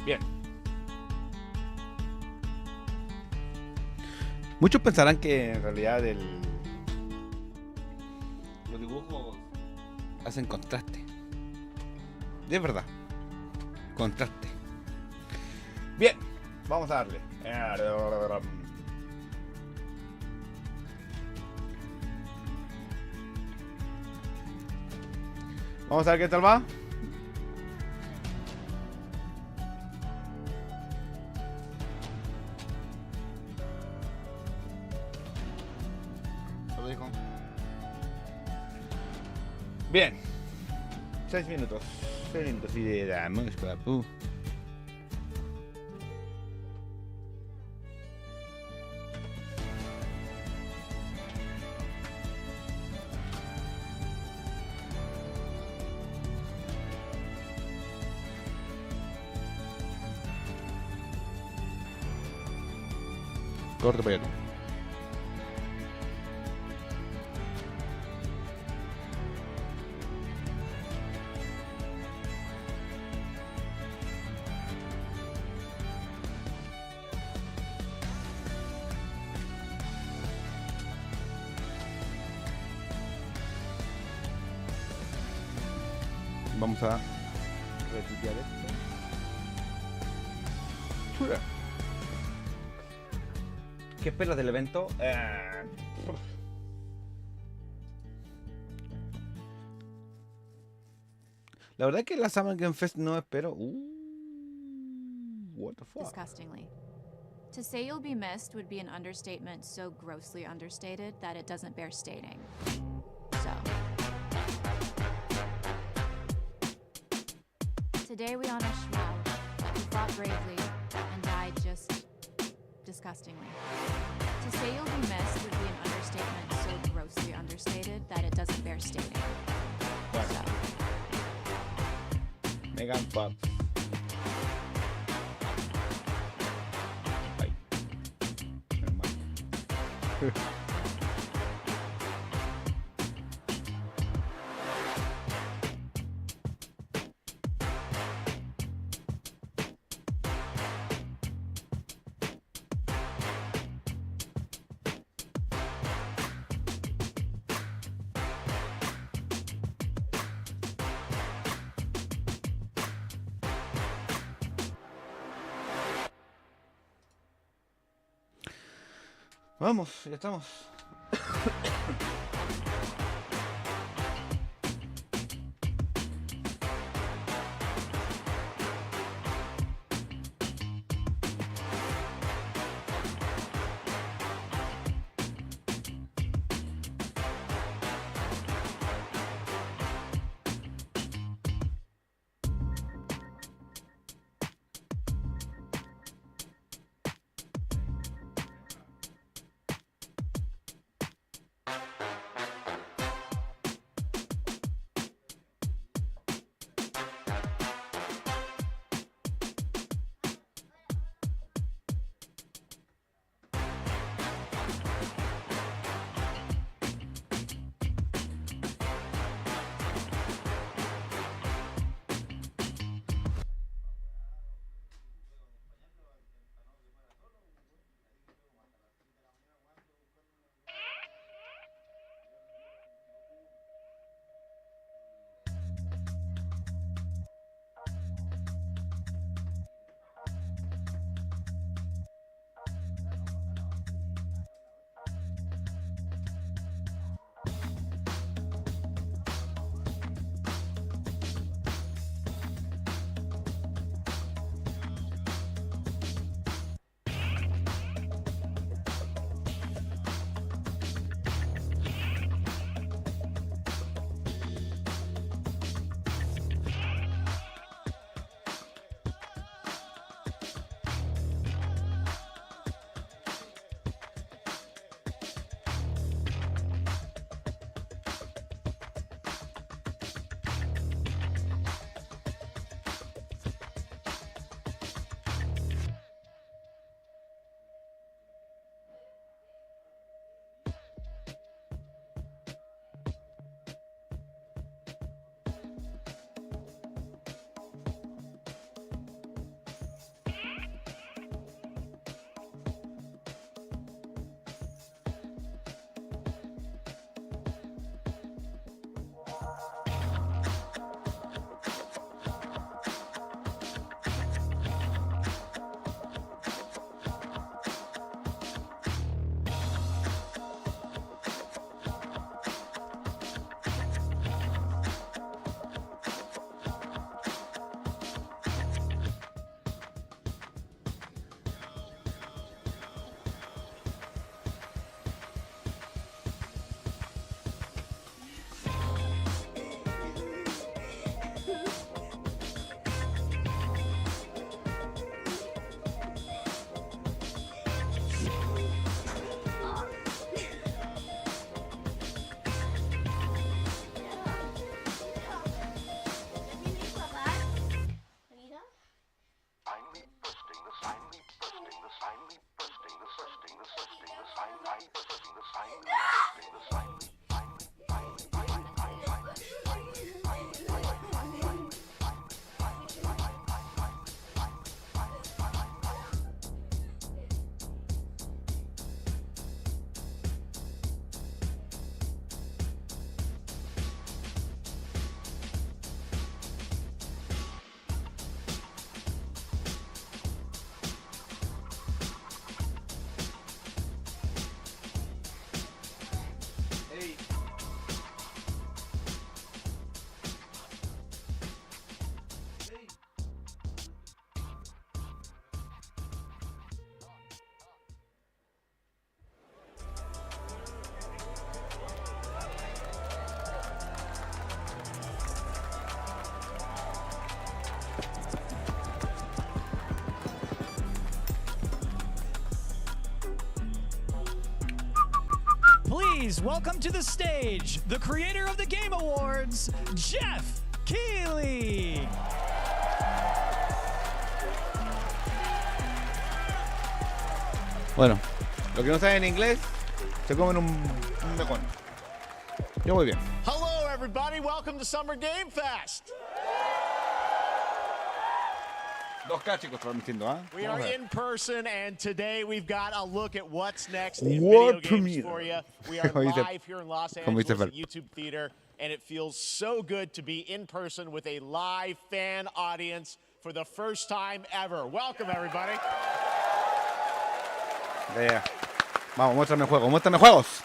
Bien. Muchos pensarán que en realidad los dibujos hacen contraste. Y es verdad. Contraste. Bien. Vamos a darle. Vamos a ver qué tal va. Lo dejo. Bien. 6 minutos. 6 minutos y de damos. Corte para allá. Vamos a retuitear esto. Chura. ¿Qué esperas del evento? La verdad es que la Summer Game Fest no espero. What the fuck? Disgustingly. To say you'll be missed would be an understatement so grossly understated that it doesn't bear stating. So. Today we honor Schwab, who fought bravely and died just disgustingly. To say you'll be missed would be an understatement so grossly understated that it doesn't bear stating. Bueno. So. Megan Fox. Ay. Vamos, ya estamos. Please welcome to the stage the creator of the Game Awards, Jeff Keighley. Bueno, los que no saben inglés se comen un mejor. Yo voy bien. Hello, everybody. Welcome to Summer Game Fest. 2K, chicos, transmitiendo, ¿ah? We are in person, and today we've got a look at what's next in What video games premiere? for you. We are live here in Los Angeles at YouTube Theater, and it feels so good to be in person with a live fan audience for the first time ever. Welcome, everybody. Yeah. Vamos, muéstrame juegos, muéstrame juegos.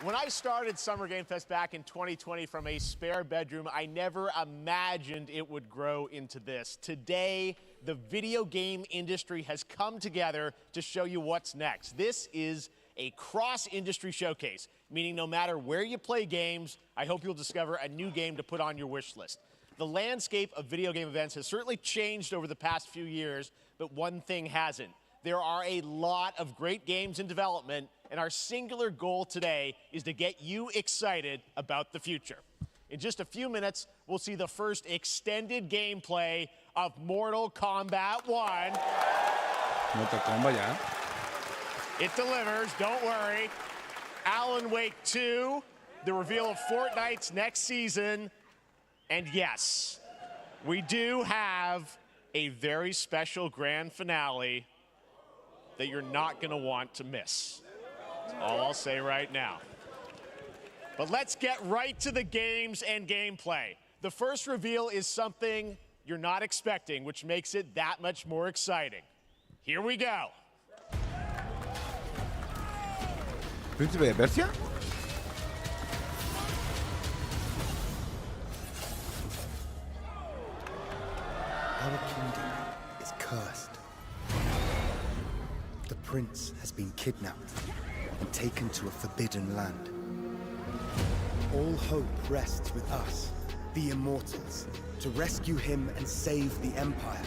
When I started Summer Game Fest back in 2020 from a spare bedroom, I never imagined it would grow into this. Today, the video game industry has come together to show you what's next. This is a cross-industry showcase, meaning no matter where you play games, I hope you'll discover a new game to put on your wish list. The landscape of video game events has certainly changed over the past few years, but one thing hasn't. There are a lot of great games in development, and our singular goal today is to get you excited about the future. In just a few minutes, we'll see the first extended gameplay of Mortal Kombat 1. Mortal Kombat, ya. It delivers, don't worry. Alan Wake 2, the reveal of Fortnite's next season, and yes, we do have a very special grand finale that you're not going to want to miss. That's all I'll say right now. But let's get right to the games and gameplay. The first reveal is something you're not expecting, which makes it that much more exciting. Here we go. ¿Príncipe de Persia? Our kingdom is cursed. The prince has been kidnapped and taken to a forbidden land. All hope rests with us, the immortals, to rescue him and save the empire.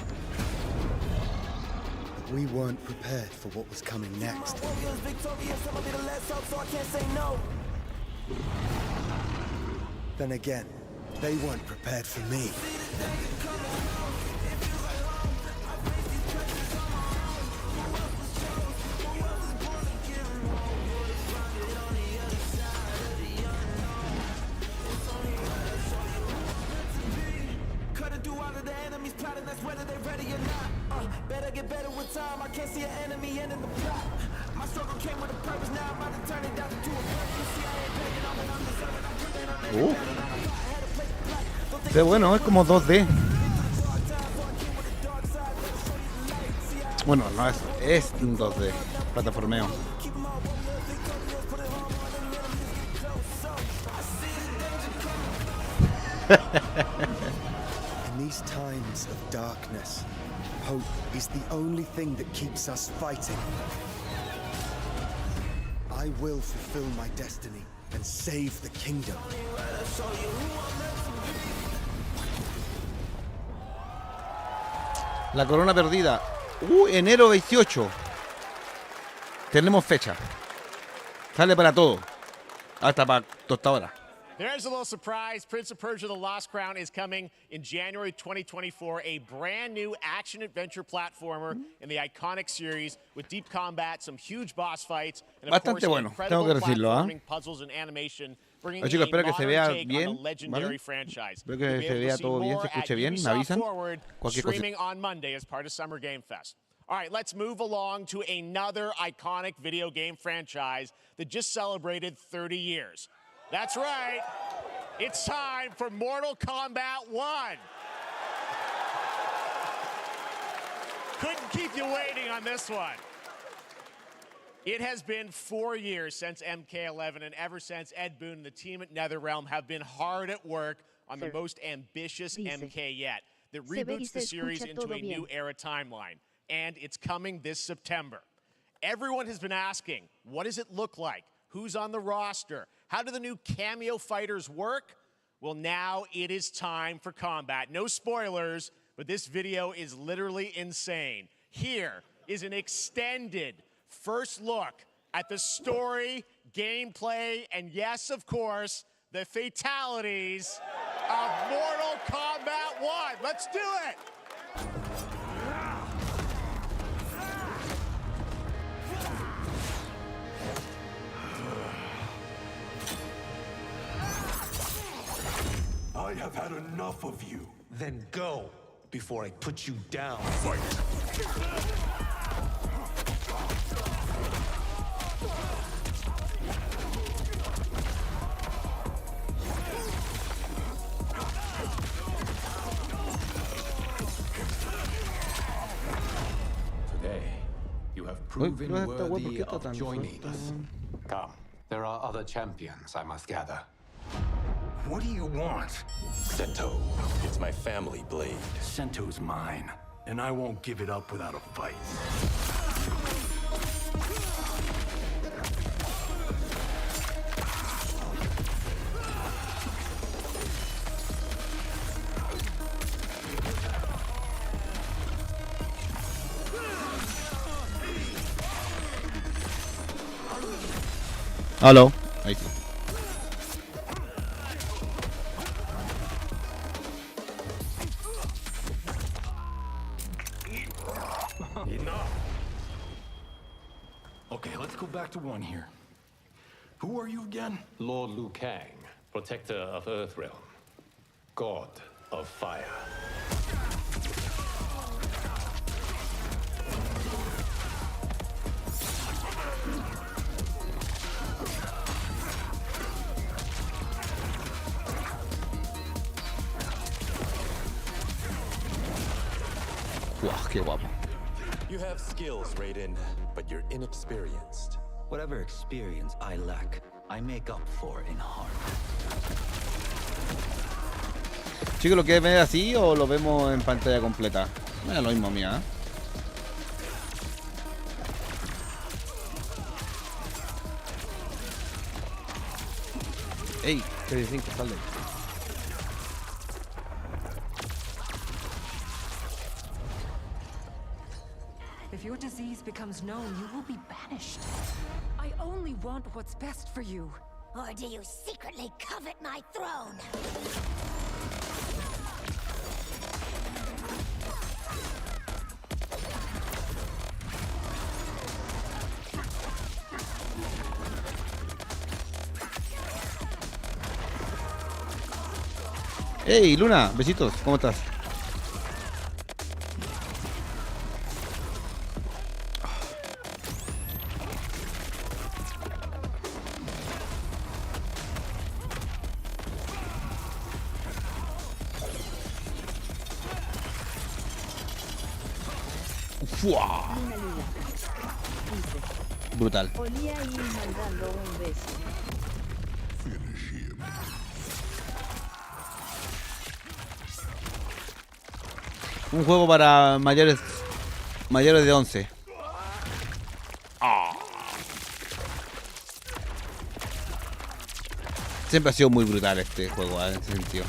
But we weren't prepared for what was coming next. Then again, they weren't prepared for me. Qué bueno, es como 2D. Bueno, no es un 2D, plataformeo. In these times of darkness, hope is the only thing that keeps us fighting. I will fulfill my destiny and save the kingdom. La corona perdida. Enero 28. Tenemos fecha. Sale para todo. Hasta para tostadora. There's a little surprise. Prince of Persia: The Lost Crown is coming in January 2024, a brand new action-adventure platformer in the iconic series with deep combat, some huge boss fights, and of course, incredible platforming, puzzles, and animation, bringing Chicos, espero que se vea take bien, on the legendary ¿vale? franchise. Espero que se vea todo bien, se escuche bien, me avisan. Cualquier cosa. Streaming on Monday as part of Summer Game Fest. All right, let's move along to another iconic video game franchise that just celebrated 30 years. That's right. It's time for Mortal Kombat 1. Couldn't keep you waiting on this one. It has been 4 years since MK11, and ever since, Ed Boon and the team at NetherRealm have been hard at work on the most ambitious MK yet that reboots the series into a new era timeline. And it's coming this September. Everyone has been asking, what does it look like? Who's on the roster? How do the new cameo fighters work? Well, now it is time for combat. No spoilers, but this video is literally insane. Here is an extended first look at the story, gameplay, and yes, of course, the fatalities of Mortal Kombat 1. Let's do it! I have had enough of you. Then go before I put you down. Fight! Today, you have Uy, proven ¿qué está, güey? ¿Por qué worthy está of tan joining suelto? us. Come, there are other champions I must gather. What do you want? Sento. It's my family blade. Sento's mine, and I won't give it up without a fight. Aló. Ahí sí. Enough! Okay, let's go back to one here. Who are you again? Lord Liu Kang, protector of Earthrealm, god of fire. Wow, qué guapo. You have skills, Raiden, but you're inexperienced. Whatever experience I lack, I make up for in heart. Chicos, ¿lo quieres ver así o lo vemos en pantalla completa? No es lo mismo, mía. Ey, 35, sal de ahí. If your disease becomes known, you will be banished. I only want what's best for you. Or do you secretly covet my throne? Hey, Luna, besitos, ¿cómo estás? ¡Fua! Brutal. Olía ir mandando un beso. Finish him. Un juego para mayores de 11. Siempre ha sido muy brutal este juego, en ese sentido.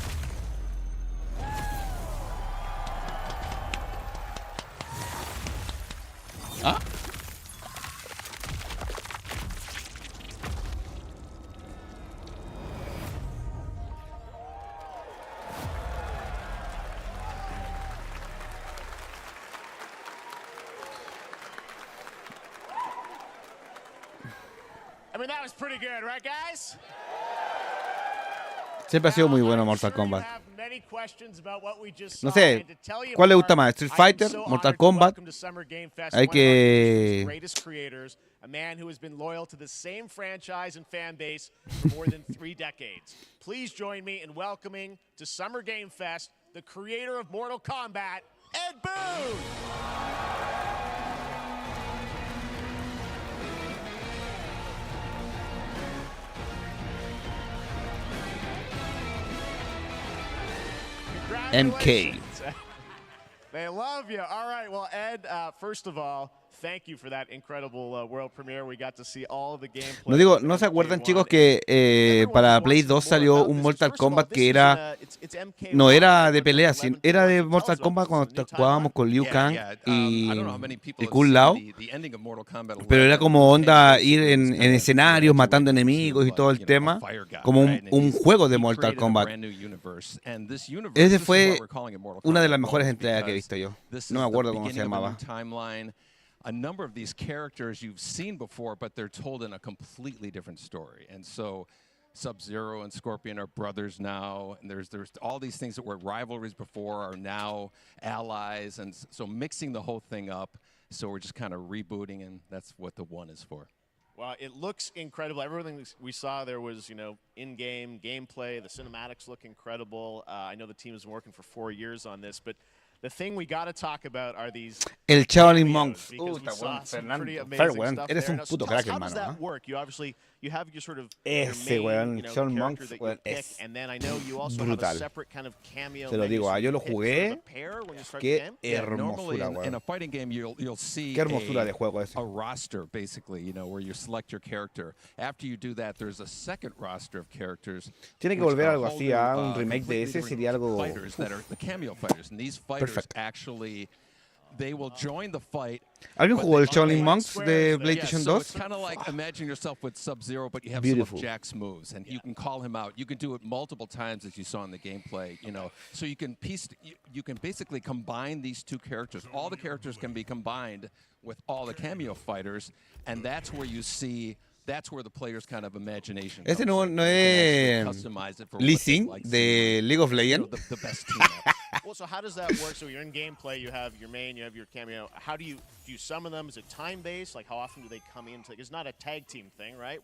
¿Ah? I mean, that was pretty good, right, guys? Siempre ha sido muy bueno Mortal Kombat. No No sé, ¿cuál le gusta más? ¿Street Fighter? ¿Mortal Kombat? Hay que... A man who has been loyal to the same franchise and fan base for more than 3 decades. Please join me in welcoming to Summer Game Fest the creator of Mortal Kombat, Ed Boon! MK. They love you. All right, well, Ed, first of all, thank you for that incredible world premiere. We got to see all of the gameplay. No digo, ¿no se acuerdan, chicos, que para Play 2 salió un Mortal Kombat que era no era de pelea, era de Mortal Kombat cuando jugábamos con Liu Kang y Kung Lao, pero era como onda ir en escenarios matando enemigos y todo el tema, como un juego de Mortal Kombat. Ese fue una de las mejores entregas que he visto yo. No me acuerdo cómo se llamaba. A number of these characters you've seen before, but they're told in a completely different story. And so Sub-Zero and Scorpion are brothers now, and there's all these things that were rivalries before are now allies, and so mixing the whole thing up. So we're just kind of rebooting, and that's what the one is for. Well, it looks incredible. Everything we saw there was, in-game gameplay. The cinematics look incredible. I know the team has been working for 4 years on this, but the thing we got to talk about are these El Shaolin Monks. Está bueno, Fernando. Eres un puto crack, hermano. How does that work? You obviously have your sort of ese your weón, main, Shaolin character Monks, that you weón, pick, es and then I know you also brutal. have a separate kind of cameo. Te lo digo, yo lo jugué. Qué Yeah, hermosura, normally in weón. a fighting game you'll see Qué hermosura de juego ese. a roster basically, where you select your character. After you do that, there's a second roster of characters. Tiene que volver algo así, un remake de ese sería algo. Fighters that are the cameo fighters, and these fighters actually. They will join the fight. ¿Alguien jugó el Shaolin Monks de PlayStation 2? So it's kind of like imagine yourself with Sub-Zero, but you have some of Jack's moves, and you can call him out. You can do it multiple times, as you saw in the gameplay. So you can basically combine these two characters. All the characters can be combined with all the cameo fighters, and that's where you see. That's where the player's kind of imagination. Ese no es Lee Sin de League of Legends. The best team. Well, so how does that work? So you're in gameplay, you have your main, you have your cameo. How do you summon them? Is it time-based? Like how often do they come in? It's not a tag team thing, right?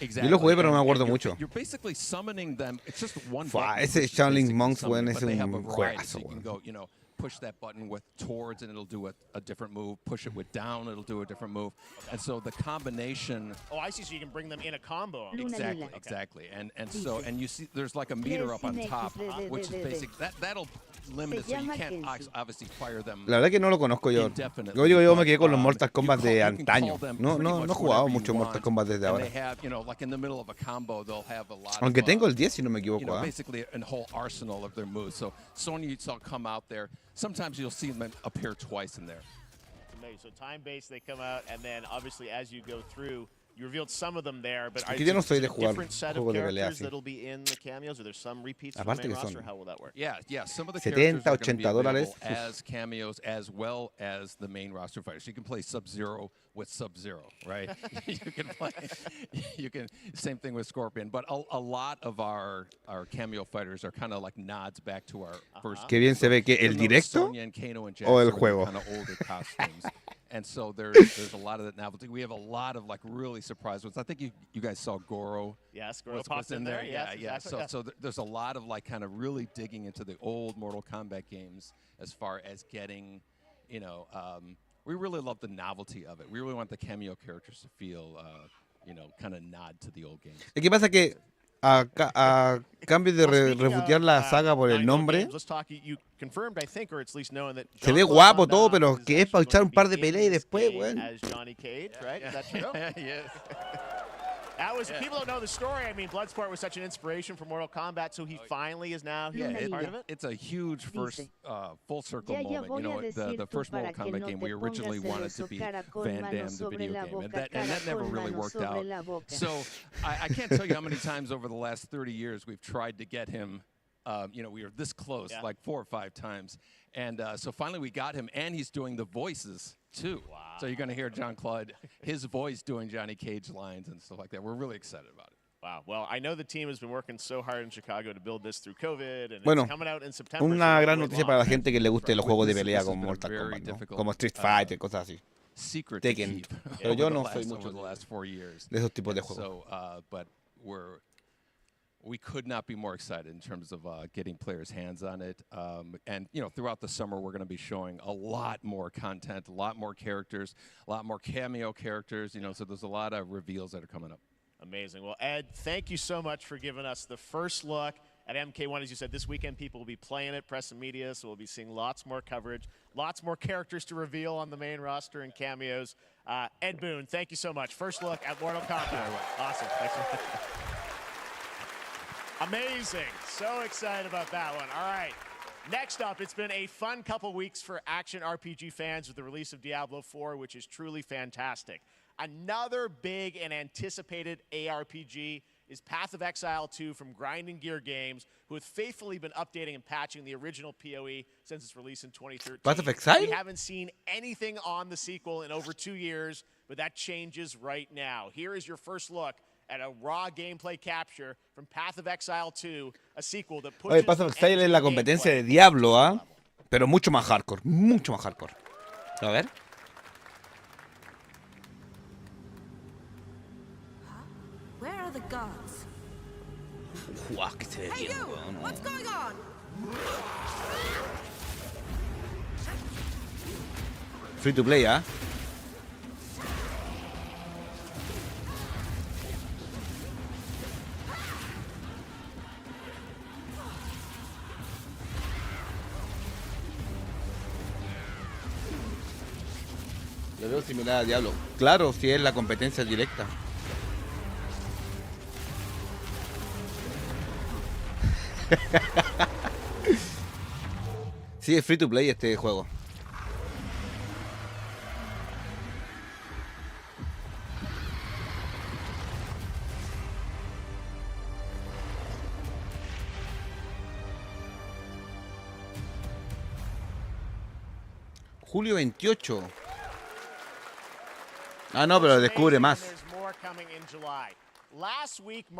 Exactly. Yo lo jugué, pero no me acuerdo mucho. You're basically summoning them. It's just one Ese Shaolin Monks, weón, es un juegazo, you can go, push that button with towards and it'll do a different move. Push it with down, it'll do a different move. And so the combination. Oh, I see. So you can bring them in a combo. Exactly, exactly. And so you see there's like a meter up on top, which is basic. That'll limit it, so you can't obviously fire them. La verdad que no lo conozco yo. Yo me quedé con los Mortal Kombat de antaño. No he jugado mucho Mortal Kombat desde ahora. Like in the middle of a combo, they'll have a lot. Aunque tengo el 10 si no me equivoco. Basically a whole arsenal of their moves. So Sonya, you saw come out there. Sometimes you'll see them appear twice in there. So time-based, they come out, and then obviously as you go through, you revealed some of them there, but are yo no soy de there jugar different set of juegos de pelea characters así. that'll be in the cameos? Are there some repeats from Aparte the main que roster? son How will that work? Yeah. Some of the 70, characters are going to be $80 available as cameos as well as the main roster fighters. You can play Sub-Zero with Sub-Zero, right? you can same thing with Scorpion, but a lot of our cameo fighters are kind of like nods back to our first. Qué bien se ve que el directo o el juego. Kind of older costumes. And so there's a lot of that novelty. We have a lot of like really surprised ones. I think you guys saw Goro. Yes, Goro popped in there. Yeah. Exactly. So there's a lot of like kind of really digging into the old Mortal Kombat games as far as getting, we really love the novelty of it. We really want the cameo characters to feel, kind of nod to the old games. ¿Qué pasa que a cambio de refutear la saga por el nombre, se ve guapo todo, pero que es para echar un par de peleas y después, weón. People don't know the story. I mean, Bloodsport was such an inspiration for Mortal Kombat, so he finally is now part of it. It's a huge first full circle moment. The first Mortal Kombat game, we originally wanted to be Van Damme, the video game, and that never really worked out. So I can't tell you how many times over the last 30 years we've tried to get him. We were this close, like 4 or 5 times. And so finally we got him, and he's doing the voices, too. Wow. So you're going to hear Jean-Claude, his voice doing Johnny Cage lines and stuff like that. We're really excited about it. Wow. Well, I know the team has been working so hard in Chicago to build this through COVID, and bueno, it's coming out in September. Una gran noticia para la gente que le guste los juegos de pelea como Mortal Kombat, ¿no? Como Street Fighter, cosas así. Tekken. Pero yo no soy mucho de esos tipos de juegos. So, but we could not be more excited in terms of getting players' hands on it. And, throughout the summer, we're going to be showing a lot more content, a lot more characters, a lot more cameo characters, so there's a lot of reveals that are coming up. Amazing. Well, Ed, thank you so much for giving us the first look at MK1. As you said, this weekend people will be playing it, press and media, so we'll be seeing lots more coverage, lots more characters to reveal on the main roster and cameos. Ed Boon, thank you so much. First look at Mortal Kombat. Awesome. Thanks. Amazing. So excited about that one. All right. Next up, it's been a fun couple weeks for action RPG fans with the release of Diablo 4, which is truly fantastic. Another big and anticipated ARPG is Path of Exile 2 from Grinding Gear Games, who have faithfully been updating and patching the original PoE since its release in 2013. Path of Exile? We haven't seen anything on the sequel in over 2 years, but that changes right now. Here is your first look at a raw gameplay capture from Path of Exile 2, a sequel that pushes. Oye, Path of Exile es la competencia de Diablo, ¿ah? Pero mucho más hardcore, mucho más hardcore. A ver. Where are the gods? Guau, que se ve bien, weón. What's going on? Free to play, ¿ah? Lo veo similar a Diablo. Claro, si es la competencia directa. Sí, es free to play este juego. Julio 28. Ah, no, pero descubre más.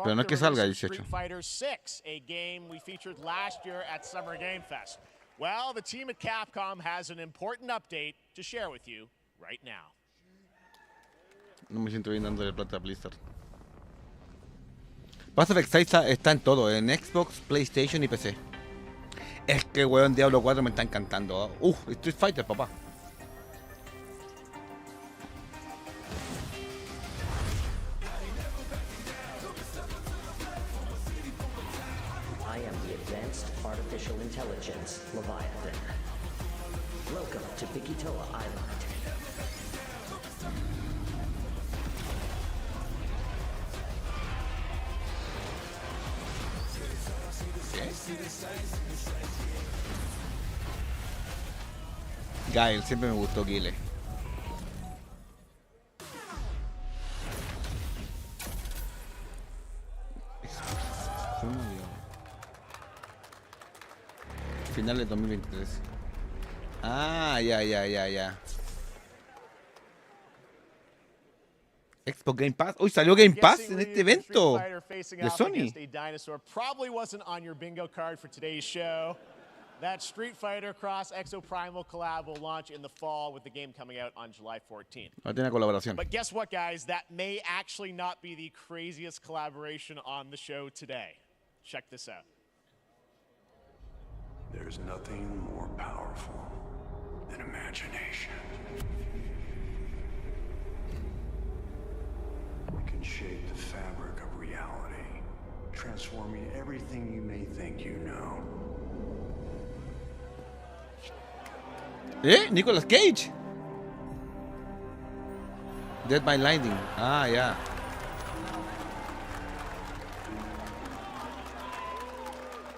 Pero no es que salga el 18. Street Fighter 6, a game we featured last year at Summer Game Fest. Well, the team at Capcom has an important update to share with you right now. No me siento bien dándole plata a Blizzard. Path of Exile está en todo, en Xbox, PlayStation y PC. Es que, weón, Diablo 4 me está encantando. Street Fighter, papá. I am the Advanced Artificial Intelligence, Leviathan. Welcome to Bikitoa Island. Gael, siempre me gustó Guile. Final de 2023. Ah, ya. Xbox Game Pass. Uy, salió Game Pass en este evento de Sony. Probably wasn't on your bingo card for today's show. That Street Fighter Cross Exoprimal collab will launch in the fall with the game coming out on July 14th. No tiene colaboración. But guess what, guys? That may actually not be the craziest collaboration on the show today. Check this out. There's nothing more powerful than imagination. It can shape the fabric of reality, transforming everything you may think you know. Nicolas Cage. Dead by Lightning. Ah, ya.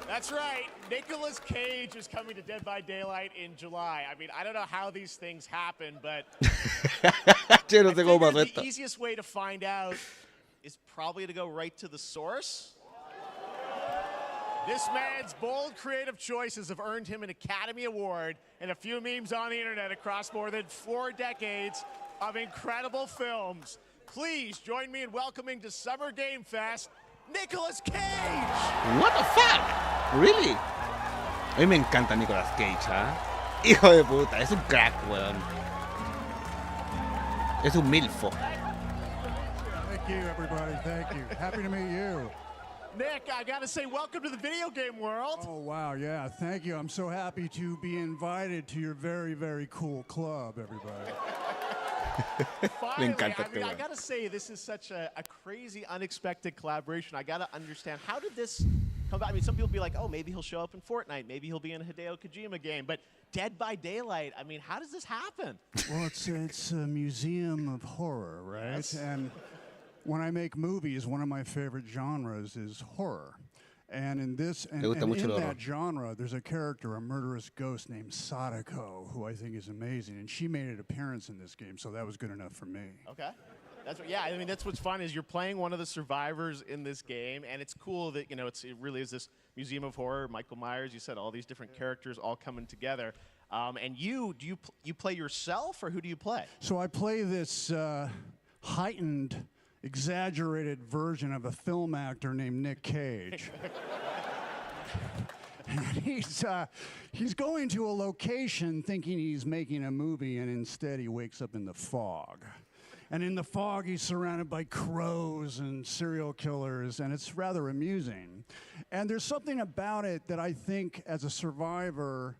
That's right. Nicolas Cage is coming to Dead by Daylight in July. I mean, I don't know how these things happen, but the easiest way to find out is probably to go right to the source. This man's bold creative choices have earned him an Academy Award and a few memes on the internet across more than 4 decades of incredible films. Please join me in welcoming to Summer Game Fest, Nicolas Cage! What the fuck? Really? A mí me encanta Nicolas Cage, ¿ah? Hijo de puta, es un crack, weón. Es un milfo. Thank you, everybody. Thank you. Happy to meet you. Nick, I gotta say, welcome to the video game world. Oh, wow, yeah, thank you. I'm so happy to be invited to your very, very cool club, everybody. Finally, I gotta say, this is such a crazy, unexpected collaboration. I gotta understand, how did this come back. I mean, some people be like, oh, maybe he'll show up in Fortnite. Maybe he'll be in a Hideo Kojima game. But Dead by Daylight, I mean, how does this happen? Well, it's a museum of horror, right? Yes. And when I make movies, one of my favorite genres is horror. And in this, and in that genre, there's a character, a murderous ghost named Sadako, who I think is amazing. And she made an appearance in this game, so that was good enough for me. Okay. Yeah, I mean, that's what's fun is you're playing one of the survivors in this game, and it's cool that, you know, it really is this museum of horror. Michael Myers, you said all these different characters all coming together. And you play yourself, or who do you play? So I play this heightened, exaggerated version of a film actor named Nick Cage. And he's going to a location thinking he's making a movie, and instead he wakes up in the fog. And in the fog, he's surrounded by crows and serial killers, and it's rather amusing. And there's something about it that I think, as a survivor,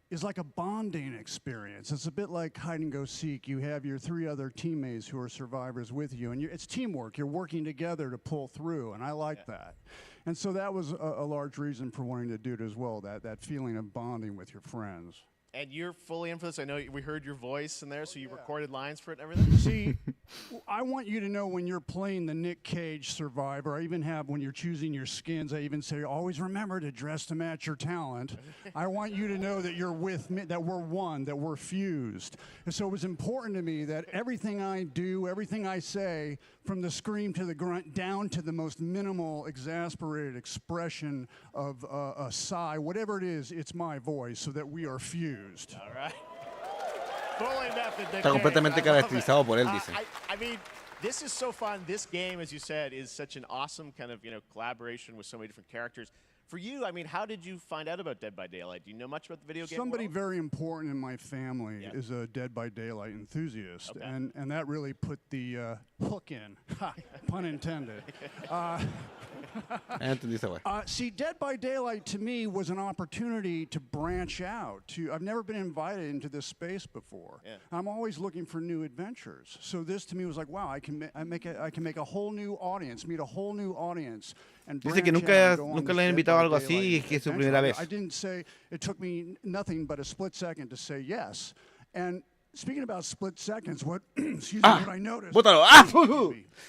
is like a bonding experience. It's a bit like hide and go seek. You have your 3 other teammates who are survivors with you, and it's teamwork. You're working together to pull through, and I like that. And so that was a large reason for wanting to do it as well, that feeling of bonding with your friends. And you're fully in for this. I know we heard your voice in there, so you recorded lines for it and everything. See, I want you to know when you're playing the Nick Cage survivor, I even have, when you're choosing your skins, I even say, always remember to dress to match your talent. I want you to know that you're with me, that we're one, that we're fused. And so it was important to me that everything I do, everything I say, from the scream to the grunt, down to the most minimal, exasperated expression of a sigh, whatever it is, it's my voice, so that we are fused. All right. Fully method. Está completamente caracterizado por él, dice. I mean, this is so fun. This game, as you said, is such an awesome kind of, you know, collaboration with so many different characters. For you, I mean, how did you find out about Dead by Daylight? Do you know much about the video game Somebody world? very important in my family is a Dead by Daylight enthusiast, and that really put the hook in, pun intended. See, Dead by Daylight to me was an opportunity to branch out. I've never been invited into this space before. Yeah. I'm always looking for new adventures. So this to me was like, wow, I can make a whole new audience, meet a whole new audience. Dice que nunca le han invitado a algo así y que es su primera vez. I didn't say, it took me nothing but a split second to say yes. And speaking about split seconds, what excuse me, what I noticed,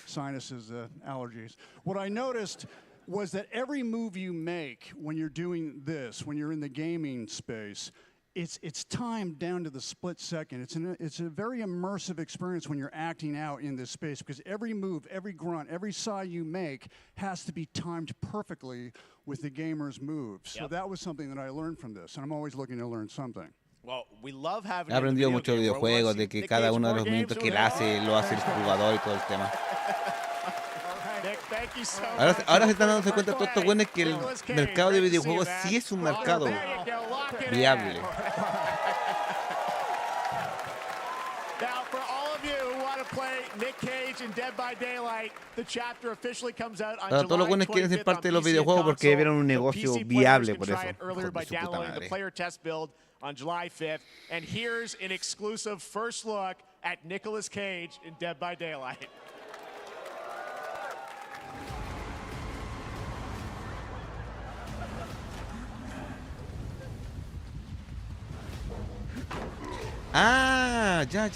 sinuses, allergies. What I noticed was that every move you make when you're doing this, when you're in the gaming space, it's timed down to the split second. It's a very immersive experience when you're acting out in this space, because every move, every grunt, every sigh you make has to be timed perfectly with the gamer's moves. So that was something that I learned from this, and I'm always looking to learn something. Well, we love having He aprendido muchos videojuegos, de que cada uno de los minutos que él hace lo hace el jugador y todo el tema. Ahora se están dando cuenta todos estos buenos que el mercado de videojuegos sí es un mercado viable. Now, for all of you who want to play Nick Cage in Dead by Daylight, the chapter officially comes out on Para todos los buenos que quieren ser parte de los videojuegos porque vieron un negocio viable por eso. Earlier by downloading the player test build on July 5th. And here's an exclusive first look at Nicolas Cage in Dead by Daylight. Ah, ya.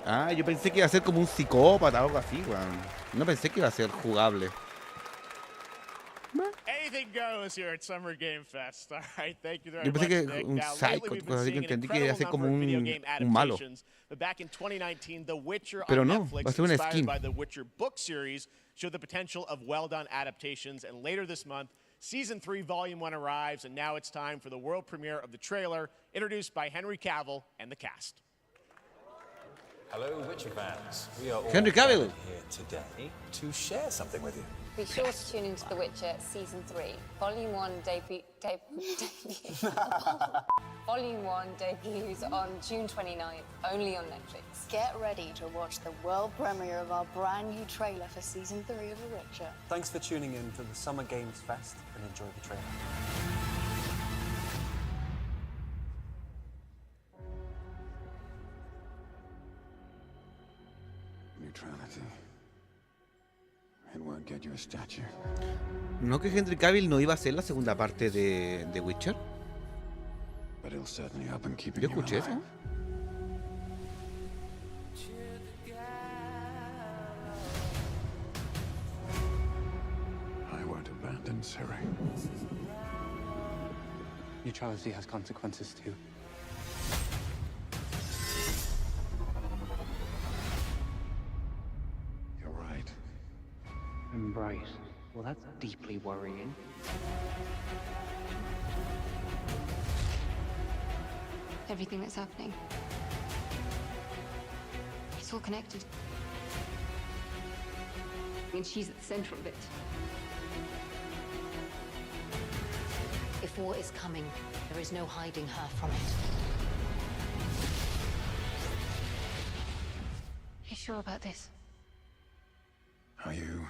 Ah, yo pensé que iba a ser como un psicópata o algo así, weón. No pensé que iba a ser jugable. Anything goes here at Summer Game Fest. All right, thank you very Yo much, pensé Nick. que un Now, psycho, lately we've been cosas así que seeing an entendí que iba a ser como incredible number of video game un malo. adaptations. But back in 2019, The Witcher Pero on no, Netflix, va a ser una inspired skin. by the Witcher book series, showed the potential of well-done adaptations. And later this month, Season 3, Volume 1 arrives, and now it's time for the world premiere of the trailer, introduced by Henry Cavill and the cast. Hello, Witcher fans. We are all Henry Cavill here today to share something with you. Be sure to tune into The Witcher Season 3. Volume 1 Volume 1 debuts on June 29th, only on Netflix. Get ready to watch the world premiere of our brand new trailer for Season 3 of The Witcher. Thanks for tuning in to the Summer Games Fest and enjoy the trailer. Neutrality. It won't get you a statue. ¿No que Henry Cavill no iba a ser la segunda parte de Witcher? But it'll certainly help him keep Yo escuché eso. I won't abandon Ciri. Neutrality has consequences too. You're right. Embrace. Well, that's deeply worrying. Everything that's happening. It's all connected. And she's at the center of it. If war is coming, there is no hiding her from it. You sure about this? Are you?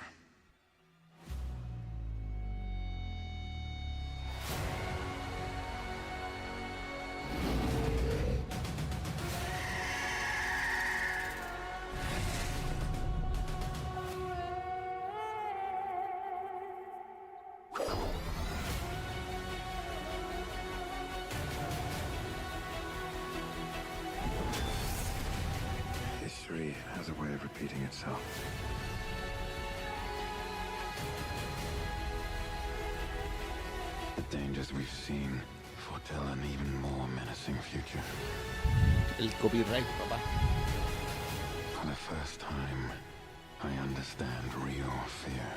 History has a way of repeating itself. The dangers we've seen foretell an even more menacing future. El copyright, papá. For the first time, I understand real fear.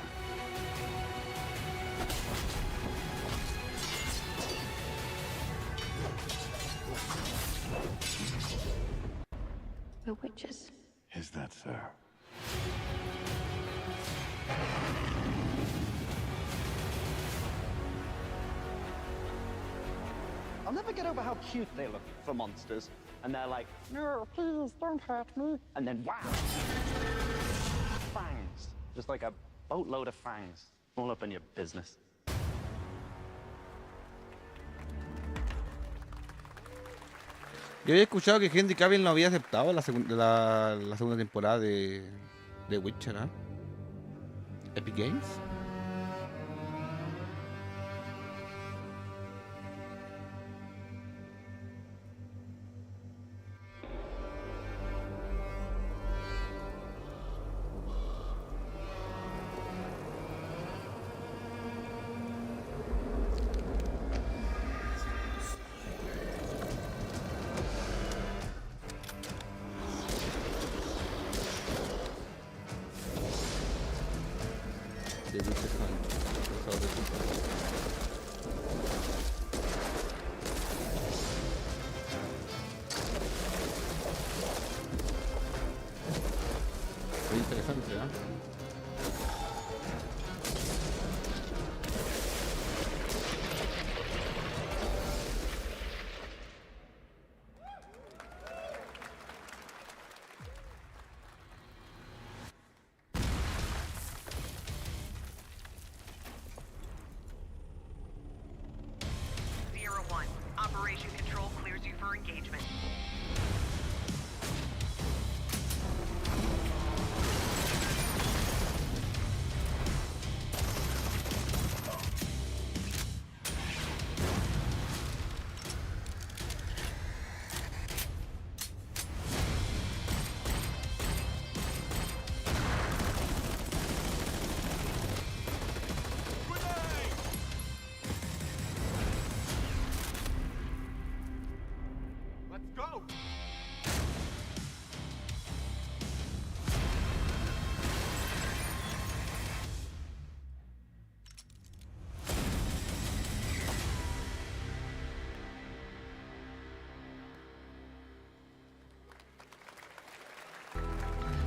We're witches. Is that so? I'll never get over how cute they look for monsters. And they're like, no, please, don't hurt me. And then, wow! Fangs. Just like a boatload of fangs. All up in your business. Yo había escuchado que Henry Cavill no había aceptado la segunda temporada de Witcher, ¿eh? Epic Games. Muy interesante, ¿eh? Operation Control clears you for engagement.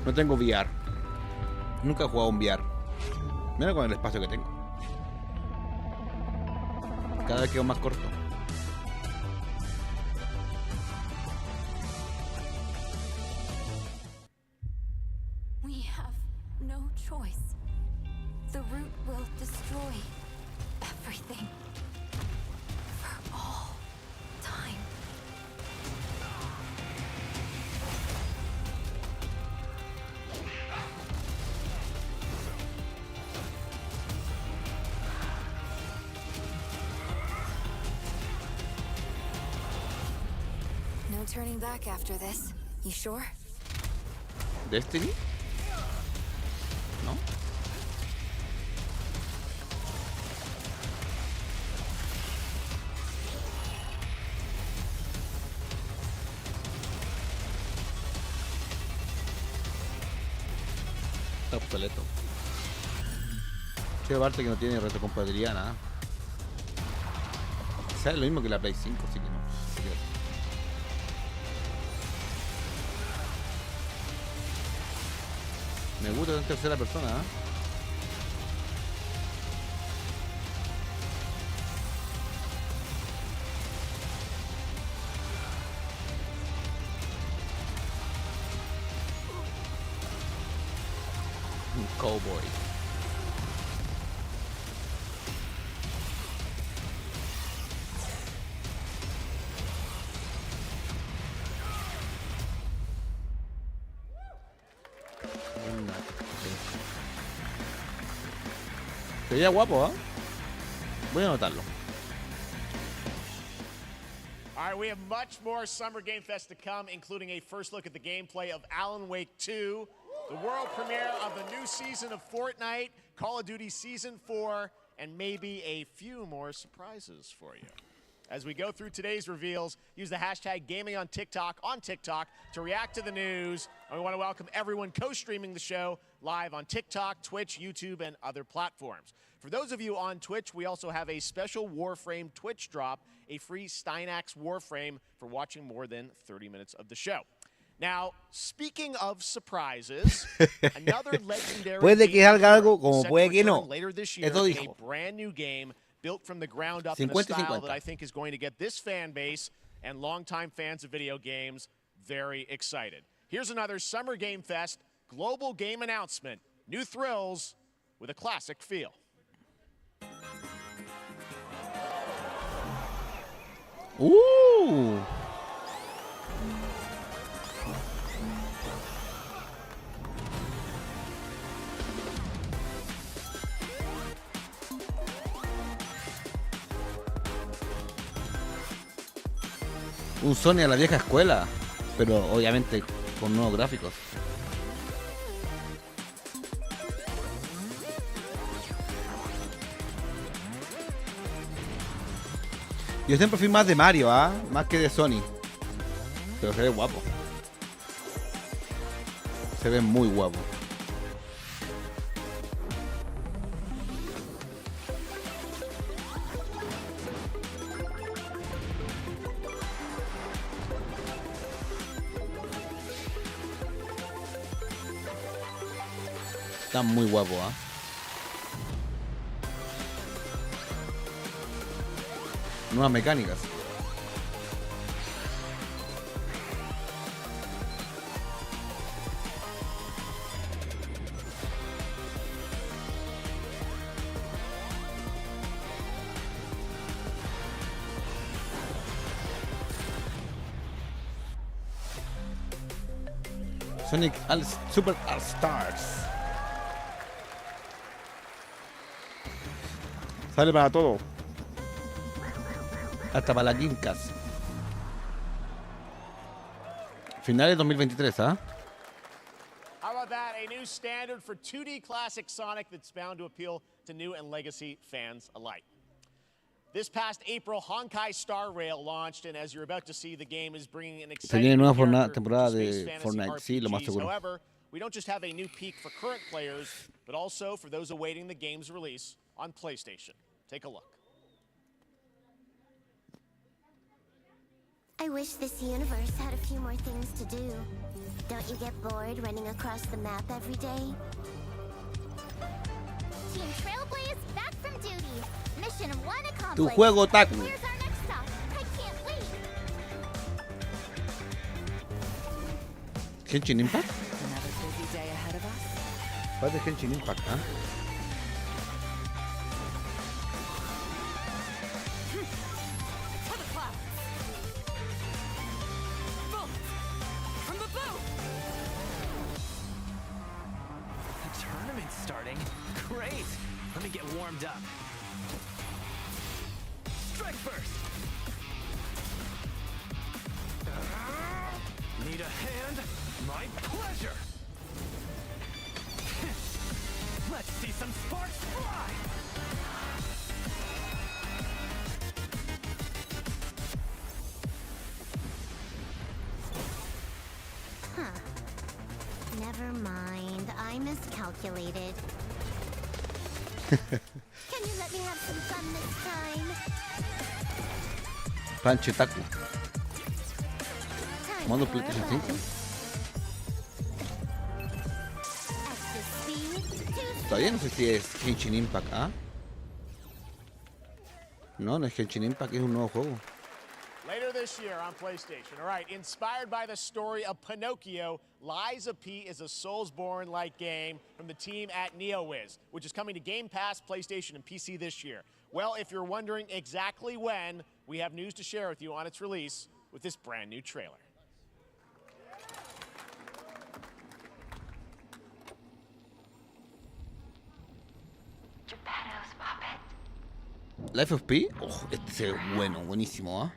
No tengo VR. Nunca he jugado un VR. Mira con el espacio que tengo. Cada vez quedo más corto. We have no choice. The root will destroy everything. For all time. No turning back after this. You sure? ¿Destiny? ¿No? Está obsoleto. Qué parte que no tiene retrocompatibilidad, nada. O sea, es lo mismo que la Play 5, así que no. Me gusta en tercera persona, ¿eh? Un cowboy. Se veía guapo, ¿eh? Voy a anotarlo. All right, we have much more Summer Game Fest to come, including a first look at the gameplay of Alan Wake 2, the world premiere of the new season of Fortnite, Call of Duty Season 4, and maybe a few more surprises for you. As we go through today's reveals, use the hashtag gaming on TikTok to react to the news. And we want to welcome everyone co-streaming the show live on TikTok, Twitch, YouTube, and other platforms. For those of you on Twitch, we also have a special Warframe Twitch drop, a free Steinax Warframe for watching more than 30 minutes of the show. Now, speaking of surprises, another legendary puede que salga algo como set puede to que no. return later this year Eso in dijo. a brand new game built from the ground up in a style that I think is going to get this fan base and longtime fans of video games very excited. Here's another Summer Game Fest global game announcement. New thrills with a classic feel. Ooh. Un Sony a la vieja escuela, pero obviamente con nuevos gráficos. Yo siempre fui más de Mario, más que de Sony. Pero se ve guapo. Se ve muy guapo. Está muy guapo, Nuevas mecánicas. Sonic Super All Stars. Sale para todo. Hasta para las Ginkas. Finales 2023, How about that? A new standard for 2D classic Sonic that's bound to appeal to new and legacy fans alike. This past April, Honkai Star Rail launched, and as you're about to see, the game is bringing an exciting Se viene nueva character temporada to de space fantasy Fortnite, sí, lo más RPGs. seguro. However, we don't just have a new peak for current players, but also for those awaiting the game's release on PlayStation. Take a look. I wish this universe had a few more things to do. Don't you get bored running across the map every day? Team Tu juego otaku. Where's our next stop? I can't wait. Genshin Impact. Another busy day ahead of us. ¿Cuál es Genshin Impact? ¿Ah? To the clouds. Boom. From the boat. The tournament's starting. Great. Let me get warmed up. Strike first. Need a hand? My pleasure. Let's see some sparks fly. Huh. Never mind. I miscalculated. Can you let me have some fun this time? Rancho Taku. Time Modo for a PlayStation buzz. 5. Extra speed, Todavía no sé si es Genshin Impact. ¿Ah? No, no es Genshin Impact, es un nuevo juego. Later this year on PlayStation. All right, inspired by the story of Pinocchio, Lies of P is a Soulsborne-like game from the team at NeoWiz, which is coming to Game Pass, PlayStation, and PC this year. Well, if you're wondering exactly when, we have news to share with you on its release with this brand new trailer. Lies of P. Oh, este se ve bueno, buenísimo, ¿ah?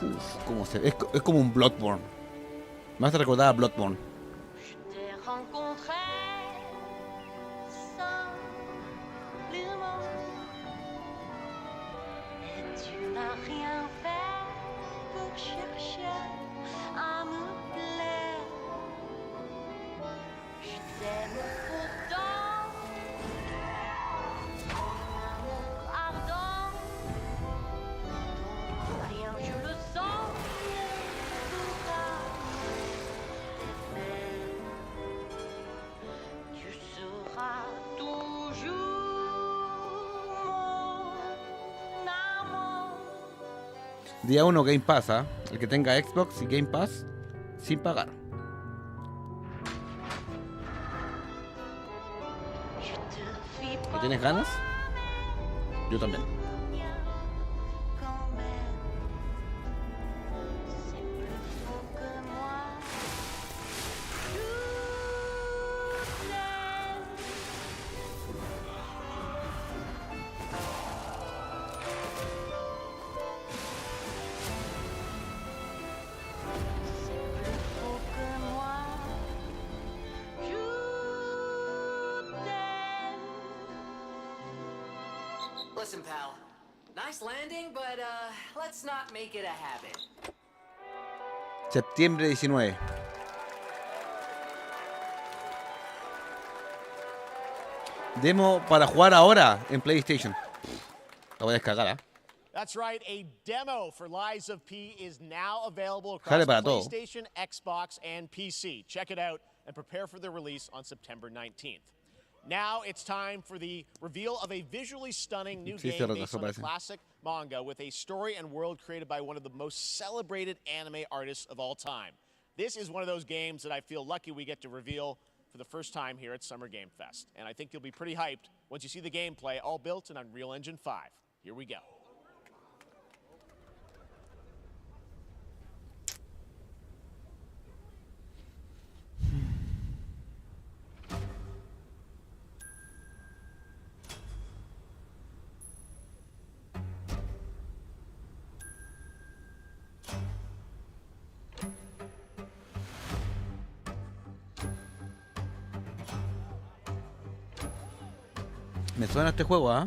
Uf, cómo se ve. Es como un Bloodborne. Me hace recordar a Bloodborne. Día 1 Game Pass, ¿ah? El que tenga Xbox y Game Pass sin pagar. ¿Tienes ganas? Yo también. Listen, pal. Nice landing, but let's not make it a habit. Septiembre 19. Demo para jugar ahora en PlayStation. La voy a descargar, ¿ah? That's right, a demo for Lies of P is now available Jale across para todo. PlayStation, Xbox, and PC. Check it out and prepare for the release on September 19th. Now it's time for the reveal of a visually stunning new game based on a classic manga with a story and world created by one of the most celebrated anime artists of all time. This is one of those games that I feel lucky we get to reveal for the first time here at Summer Game Fest. And I think you'll be pretty hyped once you see the gameplay, all built in Unreal Engine 5. Here we go. Me suena este juego, ¿ah?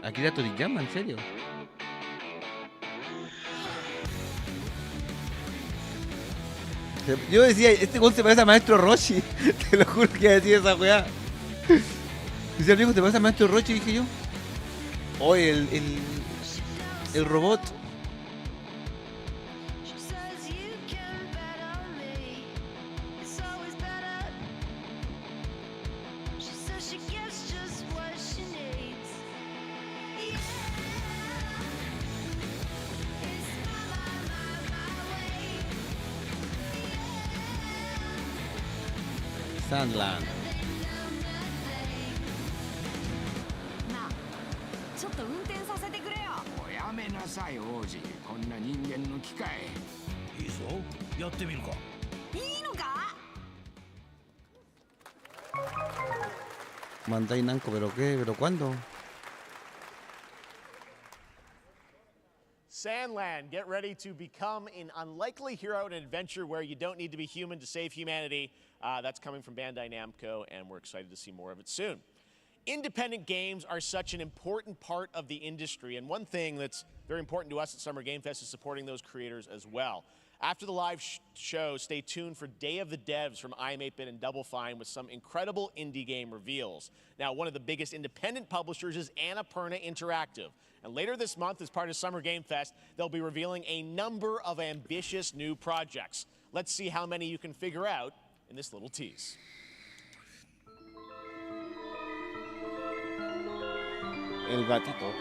Akira Toriyama, ¿en serio? Yo decía, este gol se parece a Maestro Roshi. Te lo juro que iba a decir esa weá. Dice amigo, ¿te pasa Maestro Roche? Dije yo. Oye, el robot. Sandland. ちょっと運転させてくれよ。おやめなさい王子、こんな人間の機械。いいぞ、やってみるか。いいのか。 Mandai Namco, ¿pero qué? ¿Pero cuándo? Sandland, get ready to become an unlikely hero in an adventure where you don't need to be human to save humanity. That's coming from Bandai Namco, and we're excited to see more of it soon. Independent games are such an important part of the industry, and one thing that's very important to us at Summer Game Fest is supporting those creators as well. After the live show, stay tuned for Day of the Devs from I'm8bit and Double Fine with some incredible indie game reveals. Now, one of the biggest independent publishers is Annapurna Interactive. And later this month, as part of Summer Game Fest, they'll be revealing a number of ambitious new projects. Let's see how many you can figure out in this little tease. El gatito.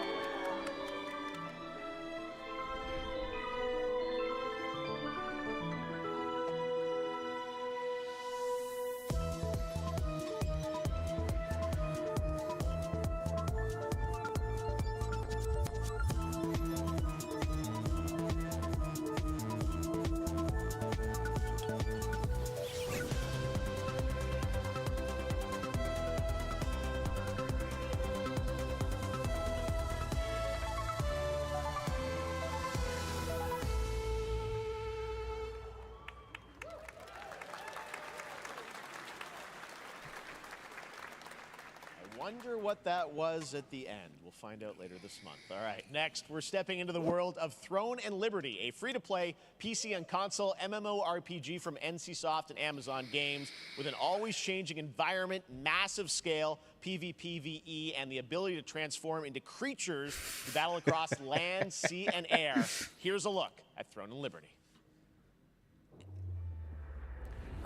Wonder what that was at the end. We'll find out later this month. All right, next, we're stepping into the world of Throne and Liberty, a free-to-play PC and console MMORPG from NCSoft and Amazon Games with an always-changing environment, massive scale, PvPvE, and the ability to transform into creatures to battle across land, sea, and air. Here's a look at Throne and Liberty.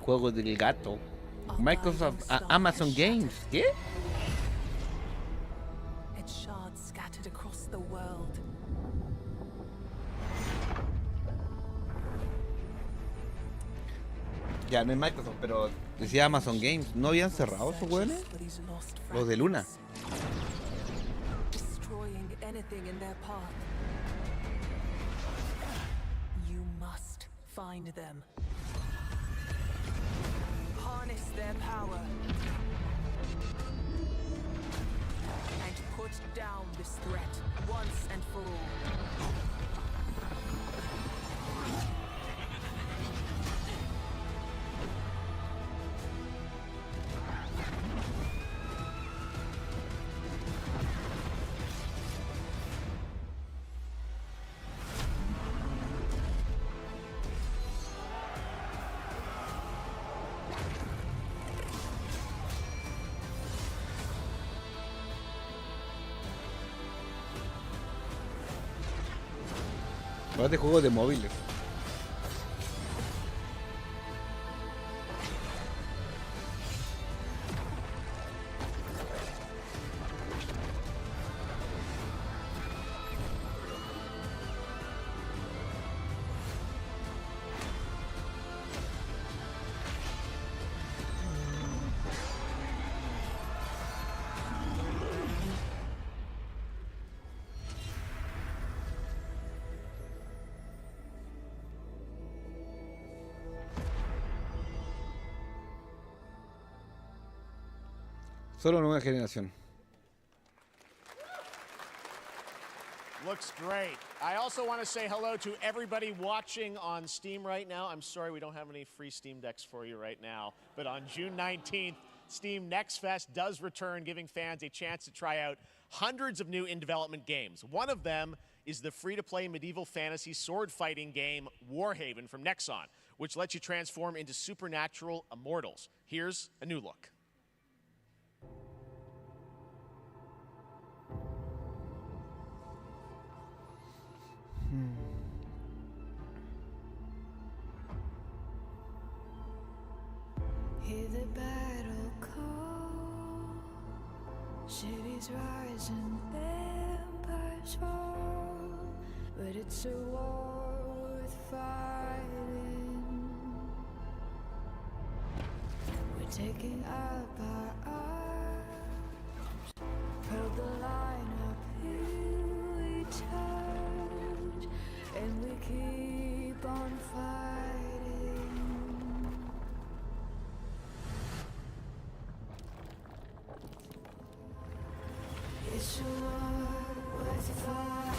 Juego del gato. Microsoft, Amazon Games. ¿Qué? Its shards scattered across the world. Ya, no es Microsoft, pero decía Amazon Games. ¿No habían cerrado esos hueones? Los de Luna. Destroying anything in their path. You must find them. Harness their power and put down this threat once and for all. Ahora de juegos de móviles. Solo nueva generación. Looks great. I also want to say hello to everybody watching on Steam right now. I'm sorry we don't have any free Steam Decks for you right now, but on June 19th, Steam Next Fest does return, giving fans a chance to try out hundreds of new in-development games. One of them is the free-to-play medieval fantasy sword-fighting game Warhaven from Nexon, which lets you transform into supernatural immortals. Here's a new look. Hear the battle call, cities rise and empires fall, but it's a war worth fighting. We're taking up our arms, hold the line up, here we touch, and we keep on fighting. It's a war worth fighting.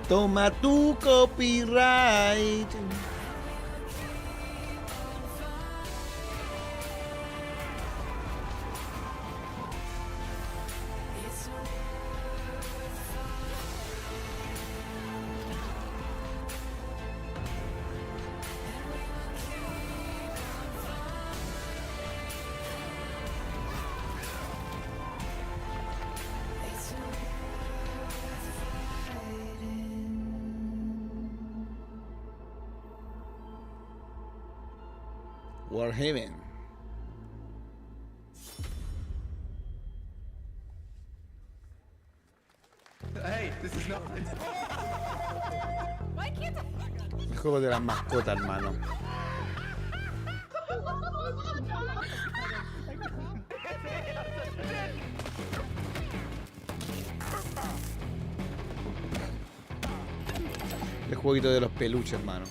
Toma tu copyright. Warhaven. Hey, this is not. Why can't I? El juego de las mascotas, hermano. El jueguito de los peluches, hermano.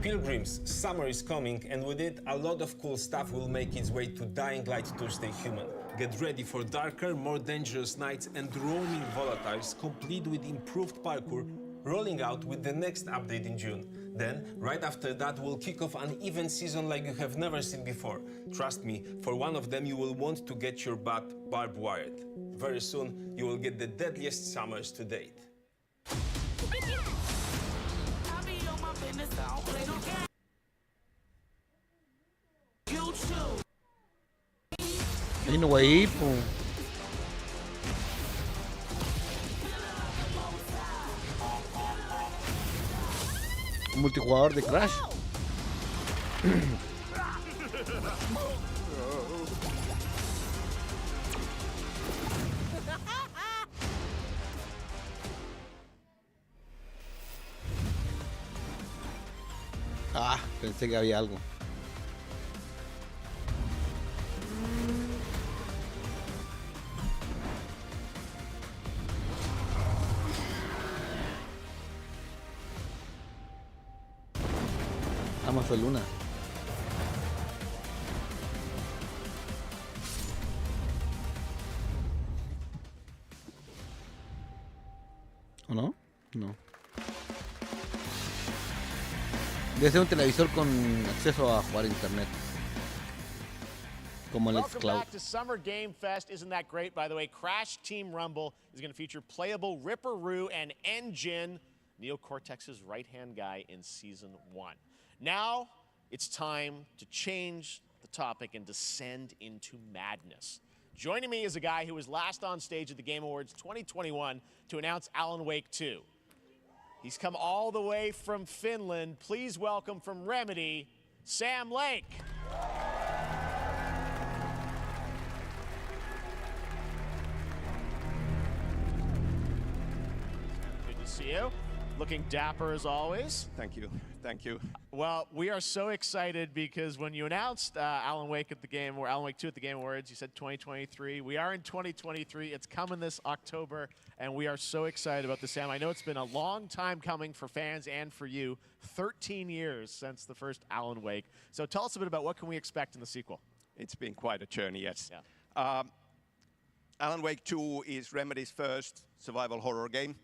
Pilgrims, summer is coming, and with it, a lot of cool stuff will make its way to Dying Light Tuesday Human. Get ready for darker, more dangerous nights and roaming volatiles, complete with improved parkour, rolling out with the next update in June. Then, right after that, we'll kick off an event season like you have never seen before. Trust me, for one of them, you will want to get your butt barbed wired. Very soon, you will get the deadliest summers to date. Ahí no voy a ir, po. Un multijugador de Crash. Ah, pensé que había algo. Amazon Luna. ¿O no? No. Debe ser un televisor con acceso a jugar a internet. Como el Welcome xCloud. back to Summer Game Fest. Isn't that great? By the way, Crash Team Rumble is going to feature playable Ripperoo and Engine, Neo Cortex's right-hand guy in Season 1. Now, it's time to change the topic and descend into madness. Joining me is a guy who was last on stage at the Game Awards 2021 to announce Alan Wake 2. He's come all the way from Finland. Please welcome from Remedy, Sam Lake. Good to see you. Looking dapper as always. Thank you. Thank you. Well, we are so excited because when you announced Alan Wake at the Game, or Alan Wake 2 at the Game Awards, you said 2023. We are in 2023. It's coming this October, and we are so excited about this, Sam. I know it's been a long time coming for fans and for you. 13 years since the first Alan Wake. So tell us a bit about what can we expect in the sequel. It's been quite a journey, yes. Yeah. Alan Wake 2 is Remedy's first survival horror game.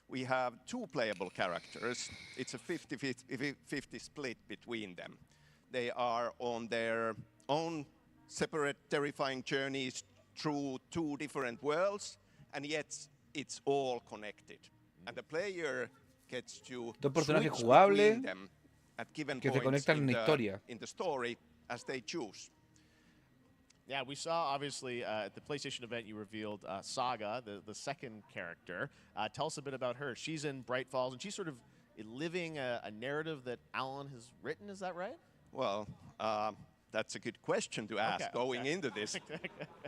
We have two playable characters. It's a 50-50 split between them. They are on their own separate terrifying journeys through two different worlds, and yet it's all connected. And the player gets to Dos personajes switch jugables between them at given que se points conectan en la historia. in the story as they choose. Yeah, we saw, obviously, at the PlayStation event, you revealed Saga, the second character. Tell us a bit about her. She's in Bright Falls, and she's sort of living a narrative that Alan has written. Is that right? Well, that's a good question to ask going into this.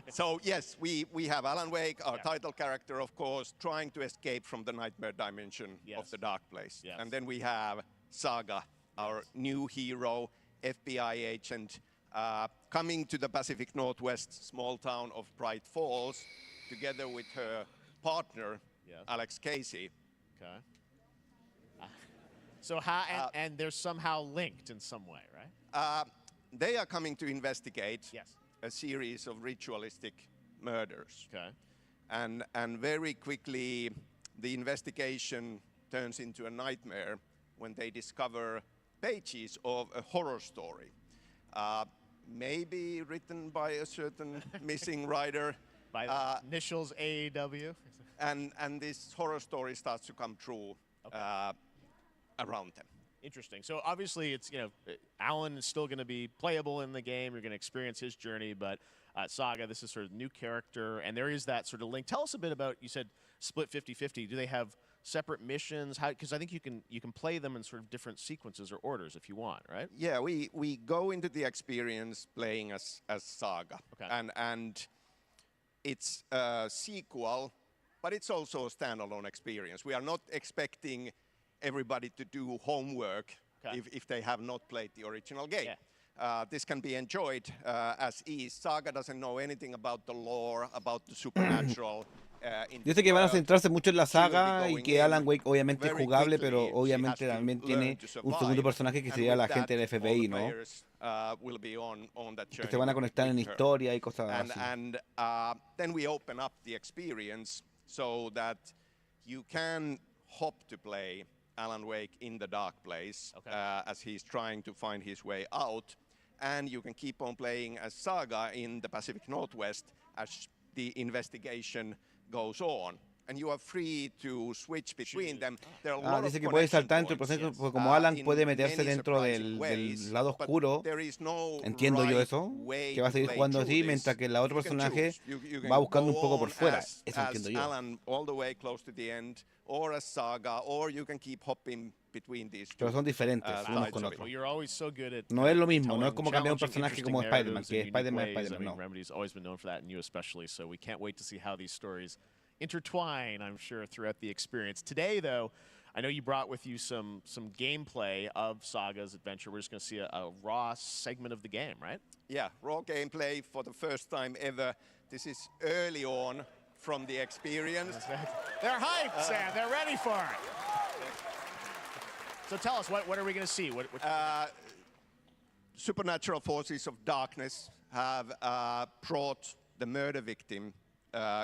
So, yes, we have Alan Wake, our title character, of course, trying to escape from the nightmare dimension of the dark place. And then we have Saga, our new hero, FBI agent, coming to the Pacific Northwest small town of Bright Falls, together with her partner, Alex Casey. Okay. So how, and they're somehow linked in some way, right? They are coming to investigate a series of ritualistic murders. Okay. And very quickly, the investigation turns into a nightmare when they discover pages of a horror story. Maybe written by a certain missing writer. By the initials AEW. And this horror story starts to come true around them. Interesting. So obviously, it's, you know, Alan is still going to be playable in the game. You're going to experience his journey, but Saga, this is sort of new character, and there is that sort of link. Tell us a bit about, you said split 50-50. Do they have separate missions? How? Because I think you can play them in sort of different sequences or orders if you want, right? Yeah, we go into the experience playing as Saga, and it's a sequel, but it's also a standalone experience. We are not expecting everybody to do homework if they have not played the original game. This can be enjoyed as is. Saga doesn't know anything about the lore, about the supernatural. Dice que van a centrarse mucho en la saga y que Alan Wake obviamente es jugable, pero obviamente también tiene un segundo personaje que sería la agente del FBI, ¿no? Que se van a conectar en historia y cosas así. And then we open up the experience so that you can hop to play Alan Wake in the dark place as he's trying to find his way out, and you can keep on playing as Saga in the Pacific Northwest as the investigation goes on, and you are free to switch between them. There are a lot dice que puede saltar entre el proceso, porque como Alan puede meterse dentro del lado oscuro, entiendo yo eso, que va a seguir jugando así, mientras que el otro personaje va buscando un poco por fuera. Eso entiendo yo. Alan all the way close to the end, or as Saga, or you can keep hopping between these two. Pero son diferentes unos con otros. Well, you're always so good at No es lo mismo, no es como cambiar un personaje como Spider-Man, que Spider-Man es Spider-Man, no. Remedy's always been known for that, and you especially, so we can't wait to see how these stories intertwine, I'm sure, throughout the experience. Today, though, I know you brought with you some gameplay of Saga's adventure. We're just going to see a raw segment of the game, right? Yeah, raw gameplay for the first time ever. This is early on from the experience. They're hyped, Sam. They're ready for it. So tell us, what are we going to see? Supernatural forces of darkness have brought the murder victim,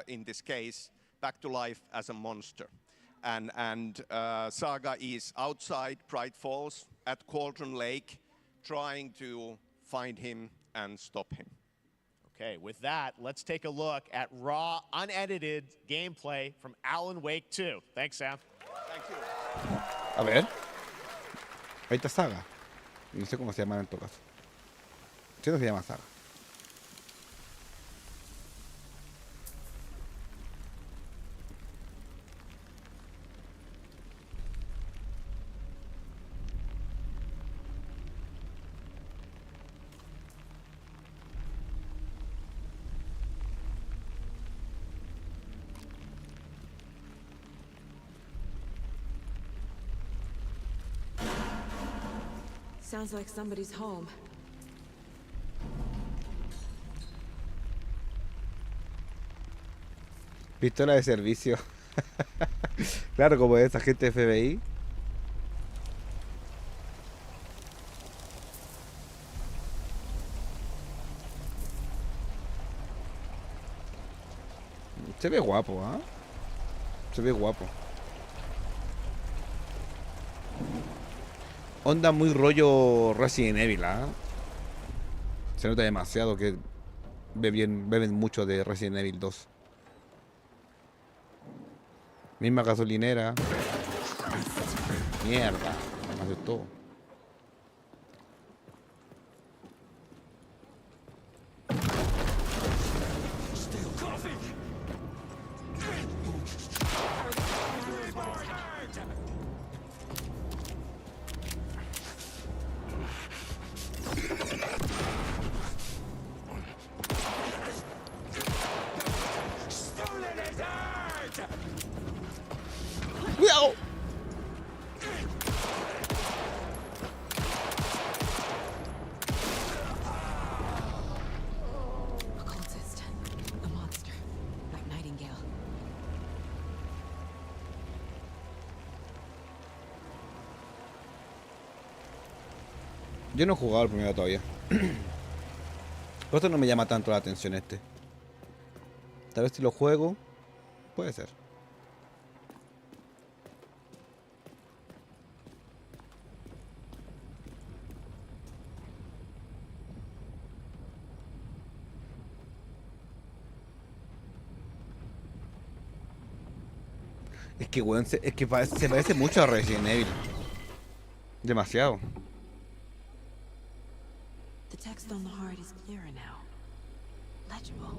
in this case, back to life as a monster. And Saga is outside Bright Falls at Cauldron Lake, trying to find him and stop him. Okay, with that, let's take a look at raw, unedited gameplay from Alan Wake 2. Thanks, Sam. Thank you. A ver. Ahí está Saga. No sé cómo se llama en todo caso. Sí, no se llama Saga. Sounds like somebody's home. Pistola de servicio. Claro, como es agente FBI. Se ve guapo, ¿ah? Se ve guapo. Onda muy rollo Resident Evil, ¿ah? Se nota demasiado que beben mucho de Resident Evil 2. Misma gasolinera. Mierda. Me asustó. ¡Cuidado! Occultist. A monster. Like Nightingale. Yo no he jugado el primero todavía. Por eso no me llama tanto la atención este. Tal vez si lo juego, puede ser. Es que, weón, se parece mucho a Resident Evil. Demasiado. The text on the heart is clearer now. Legible.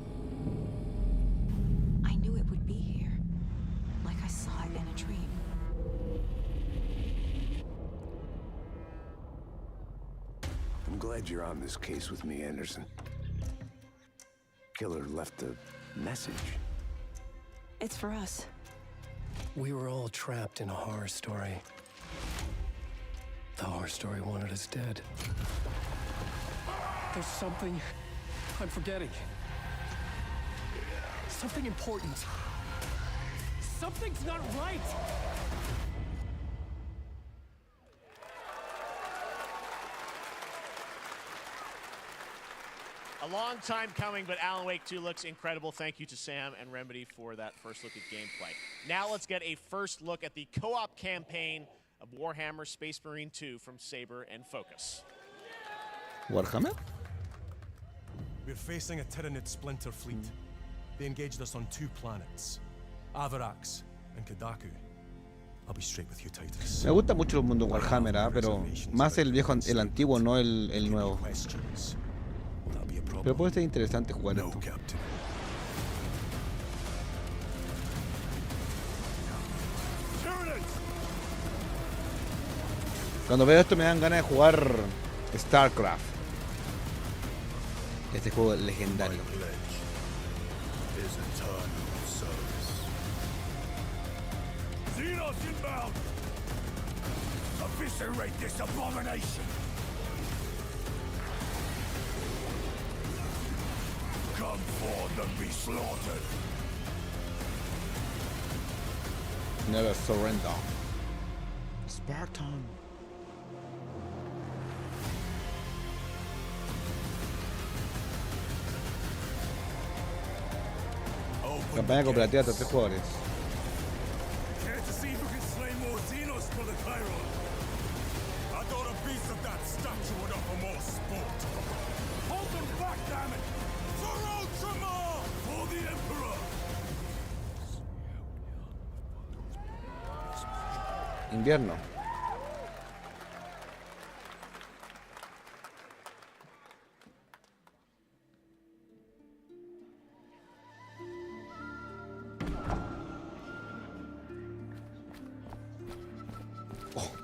I knew it would be here. Like I saw it in a dream. I'm glad you're on this case with me, Anderson. Killer left a message. It's for us. We were all trapped in a horror story. The horror story wanted us dead. There's something I'm forgetting. Something important. Something's not right! A long time coming, but Alan Wake 2 looks incredible. Thank you to Sam and Remedy for that first look at gameplay. Now let's get a first look at the co-op campaign of Warhammer Space Marine 2 from Saber and Focus. Warhammer? We're facing a Tyranid splinter fleet. They engaged us on 2 planets, Avarax and Kadaku. I'll be straight with you, Titus. Me gusta mucho el mundo Warhammer, pero más el viejo, el antiguo, no el nuevo. Pero puede ser interesante jugar esto. Cuando veo esto me dan ganas de jugar StarCraft. Este juego es legendario. Xenos inbound! Eviscerate this abomination! Come forth and be slaughtered! Never surrender. Spartan. Campaña cooperativa hasta 3 jugadores. Care to see who can slay more Xenos for the Chiron? I thought a piece of that statue would offer more sport. Hold them back, damn it! For Ultramar! For the Emperor! Invierno.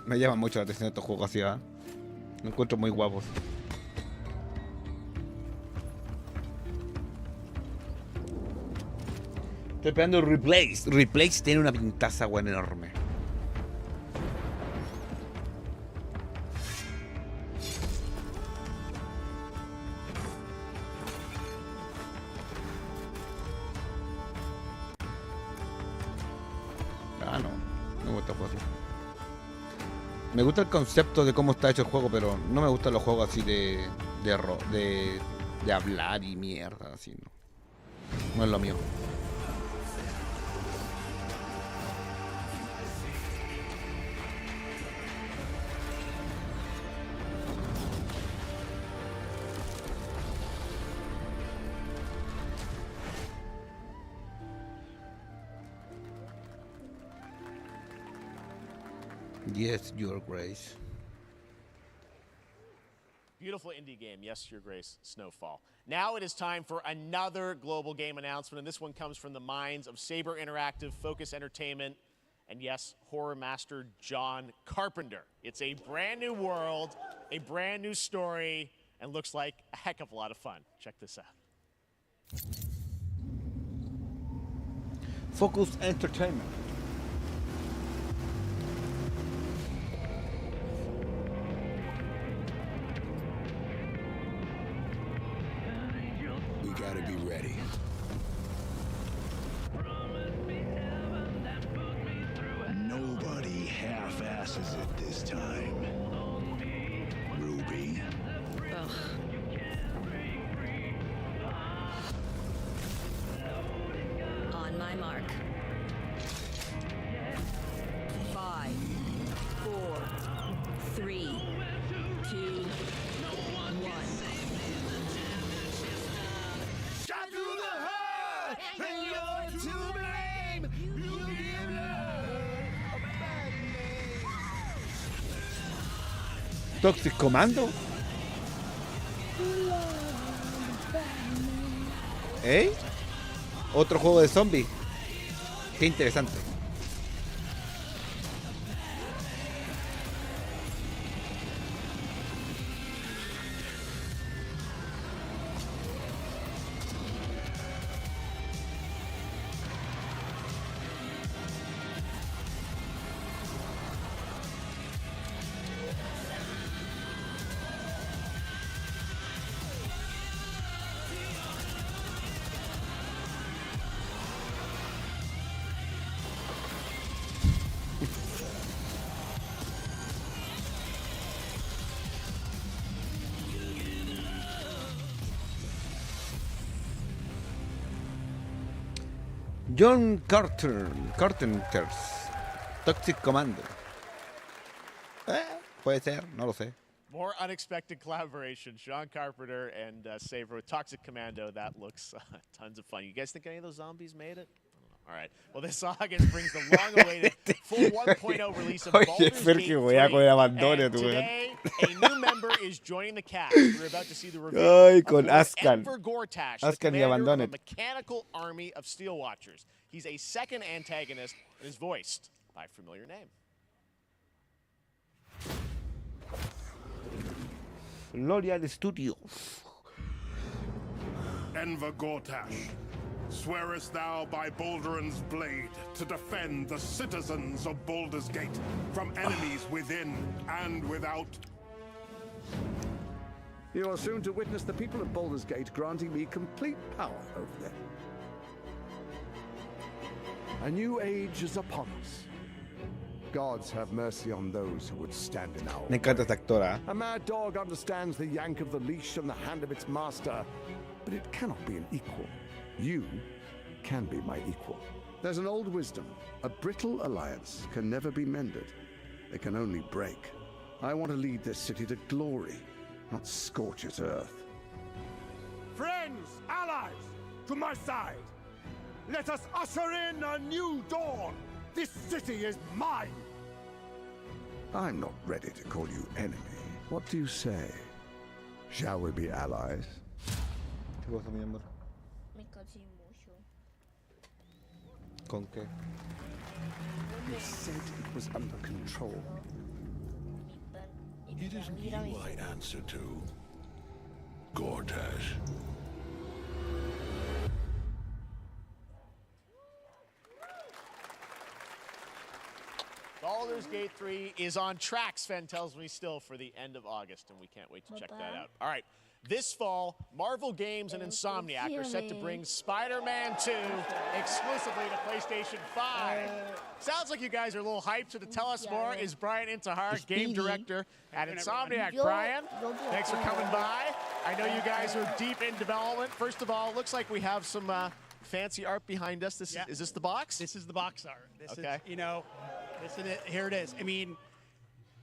Me llama mucho la atención estos juegos así, ¿eh? Los encuentro muy guapos. Estoy esperando el Replace. Replace tiene una pintaza, weón, enorme. Ah, no. No me gusta el juego así. Me gusta el concepto de cómo está hecho el juego, pero no me gustan los juegos así de hablar y mierda, así, no. No es lo mío. Yes, Your Grace. Beautiful indie game, yes, Your Grace, Snowfall. Now it is time for another global game announcement, and this one comes from the minds of Saber Interactive, Focus Entertainment, and yes, horror master John Carpenter. It's a brand new world, a brand new story, and looks like a heck of a lot of fun. Check this out. Focus Entertainment. We gotta be ready. Nobody half-asses it this time. Ruby. Ugh. On my mark. 5, 4, 3, 2, 1. Shot through the heart, and you're to blame. You give love a bad name. Toxic Commando. ¿Eh? Otro juego de zombies. Qué interesante. John Carpenter's Toxic Commando. Puede ser, no lo sé. More unexpected collaboration. Sean Carpenter and Saber with Toxic Commando. That looks tons of fun. You guys think any of those zombies made it? All right. Well, this August brings the long-awaited full 1.0 release of Baldur's Gate 3. And today, a new member is joining the cast. We're about to see the reveal of Enver Gortash, the commander of a mechanical army of Steel Watchers. He's a second antagonist and is voiced by a familiar name. L'Oreal Studios. Enver Gortash, swearest thou by Baldur's blade to defend the citizens of Baldur's Gate from enemies within and without? You are soon to witness the people of Baldur's Gate granting me complete power over them. A new age is upon us. Gods have mercy on those who would stand in our Me encanta esta actora. A mad dog understands the yank of the leash from the hand of its master, but it cannot be an equal. You can be my equal. There's an old wisdom. A brittle alliance can never be mended. They can only break. I want to lead this city to glory, not scorch its earth. Friends, allies, to my side. Let us usher in a new dawn. This city is mine. I'm not ready to call you enemy. What do you say? Shall we be allies? ¿Qué cosa, mi amor? ¿Con qué? You said it was under control. It isn't you I answer to, Gortash. Baldur's Gate 3 is on track, Sven tells me still, for the end of August, and we can't wait to check that out. All right, this fall, Marvel Games and Insomniac are set to bring Spider-Man 2 exclusively to PlayStation 5. Sounds like you guys are a little hyped, so to tell us more is Brian Intihar, game director at Insomniac. Brian, thanks for coming by. I know you guys are deep in development. First of all, it looks like we have some fancy art behind us. Is this the box? This is the box art. This okay. is, you know, here it is. I mean,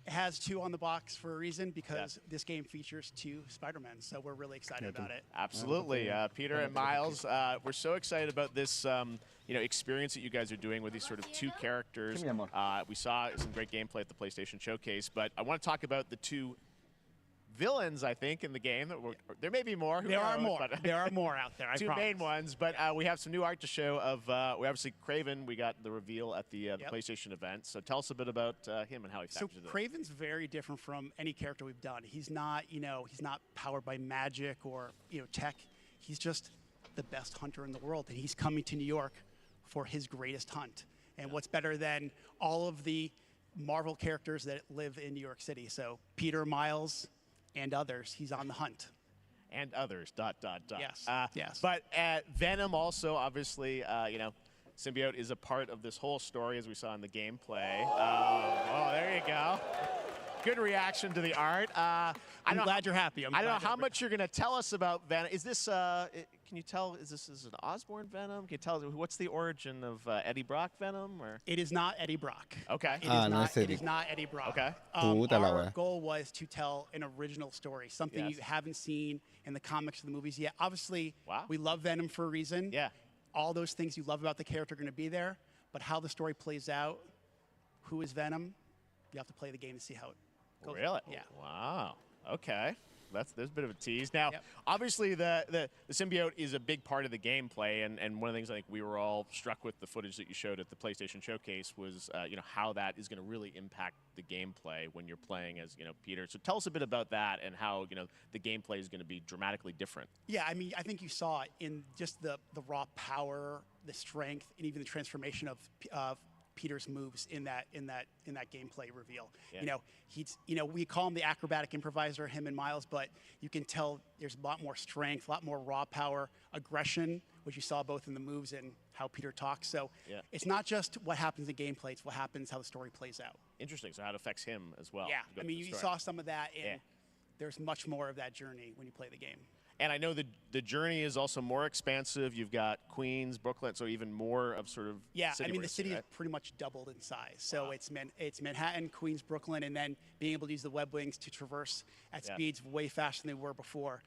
It has 2 on the box for a reason, because this game features 2 Spider-Men, so we're really excited about it. Absolutely. Peter and Miles, we're so excited about this experience that you guys are doing with these sort of 2 characters. We saw some great gameplay at the PlayStation Showcase, but I want to talk about the 2 villains, I think, in the game. There may be more. There are more. There are more out there, I 2 promise. main ones, but we have some new art to show of, we obviously, Kraven, we got the reveal at the PlayStation event. So tell us a bit about him and how he factors in. So Kraven's very different from any character we've done. He's not, he's not powered by magic or, tech. He's just the best hunter in the world, and he's coming to New York for his greatest hunt. And what's better than all of the Marvel characters that live in New York City? So Peter, Miles, and others, he's on the hunt. And others, ... Yes, yes. But Venom also, obviously, Symbiote is a part of this whole story, as we saw in the gameplay. Oh, there you go. Good reaction to the art. I'm glad you're happy. I don't know how much you're going to tell us about Venom. Is this, can you tell, is this an Osborn Venom? Can you tell, what's the origin of Eddie Brock Venom? Or? It is not Eddie Brock. Okay. It is not Eddie Brock. Okay. Our goal was to tell an original story, something you haven't seen in the comics or the movies yet. Obviously, we love Venom for a reason. Yeah. All those things you love about the character are going to be there, but how the story plays out, who is Venom, you have to play the game to see how it goes. Really? Yeah. Wow. Okay. There's a bit of a tease. Now, obviously, the symbiote is a big part of the gameplay, and one of the things I think we were all struck with the footage that you showed at the PlayStation Showcase was, how that is going to really impact the gameplay when you're playing as, Peter. So tell us a bit about that and how, the gameplay is going to be dramatically different. Yeah, I mean, I think you saw it in just the raw power, the strength, and even the transformation of Peter's moves in that gameplay reveal. Yeah. We call him the acrobatic improviser, him and Miles, but you can tell there's a lot more strength, a lot more raw power, aggression, which you saw both in the moves and how Peter talks. So it's not just what happens in gameplay, it's what happens, how the story plays out. Interesting. So how it affects him as well. Yeah, I mean, you saw some of that, and there's much more of that journey when you play the game. And I know the journey is also more expansive. You've got Queens, Brooklyn, so even more of sort of the city is pretty much doubled in size. So it's Manhattan, Queens, Brooklyn, and then being able to use the web wings to traverse at speeds way faster than they were before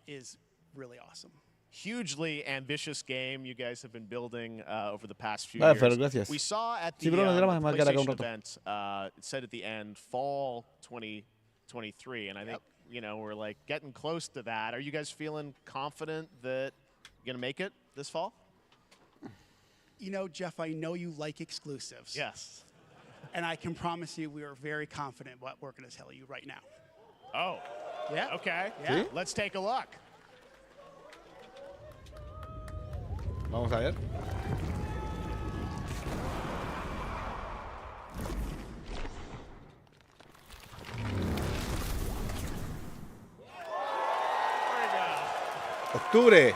is really awesome. Hugely ambitious game you guys have been building over the past few years. We saw at the PlayStation event, it said at the end, fall 2023, and I think we're like getting close to that. Are you guys feeling confident that you're gonna make it this fall? Jeff, I know you like exclusives. Yes. And I can promise you we are very confident what we're gonna tell you right now. Oh. Yeah. Okay. Yeah. Let's take a look. Vamos a ver. Octubre.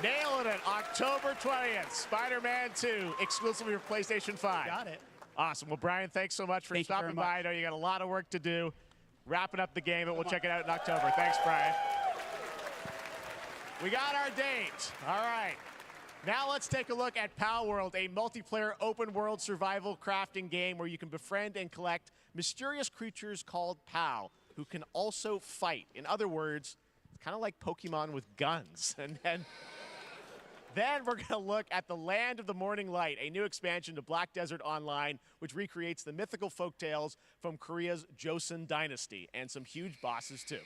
Nailing it. October 20th. Spider-Man 2, exclusively for PlayStation 5. Got it. Awesome. Well, Brian, thanks so much for stopping by. I know you got a lot of work to do. Wrapping up the game, and we'll check it out in October. Thanks, Brian. We got our date. All right. Now let's take a look at Pal World, a multiplayer open-world survival crafting game where you can befriend and collect mysterious creatures called Pal, who can also fight. In other words, it's kind of like Pokemon with guns. And then we're going to look at the Land of the Morning Light, a new expansion to Black Desert Online, which recreates the mythical folktales from Korea's Joseon Dynasty, and some huge bosses, too.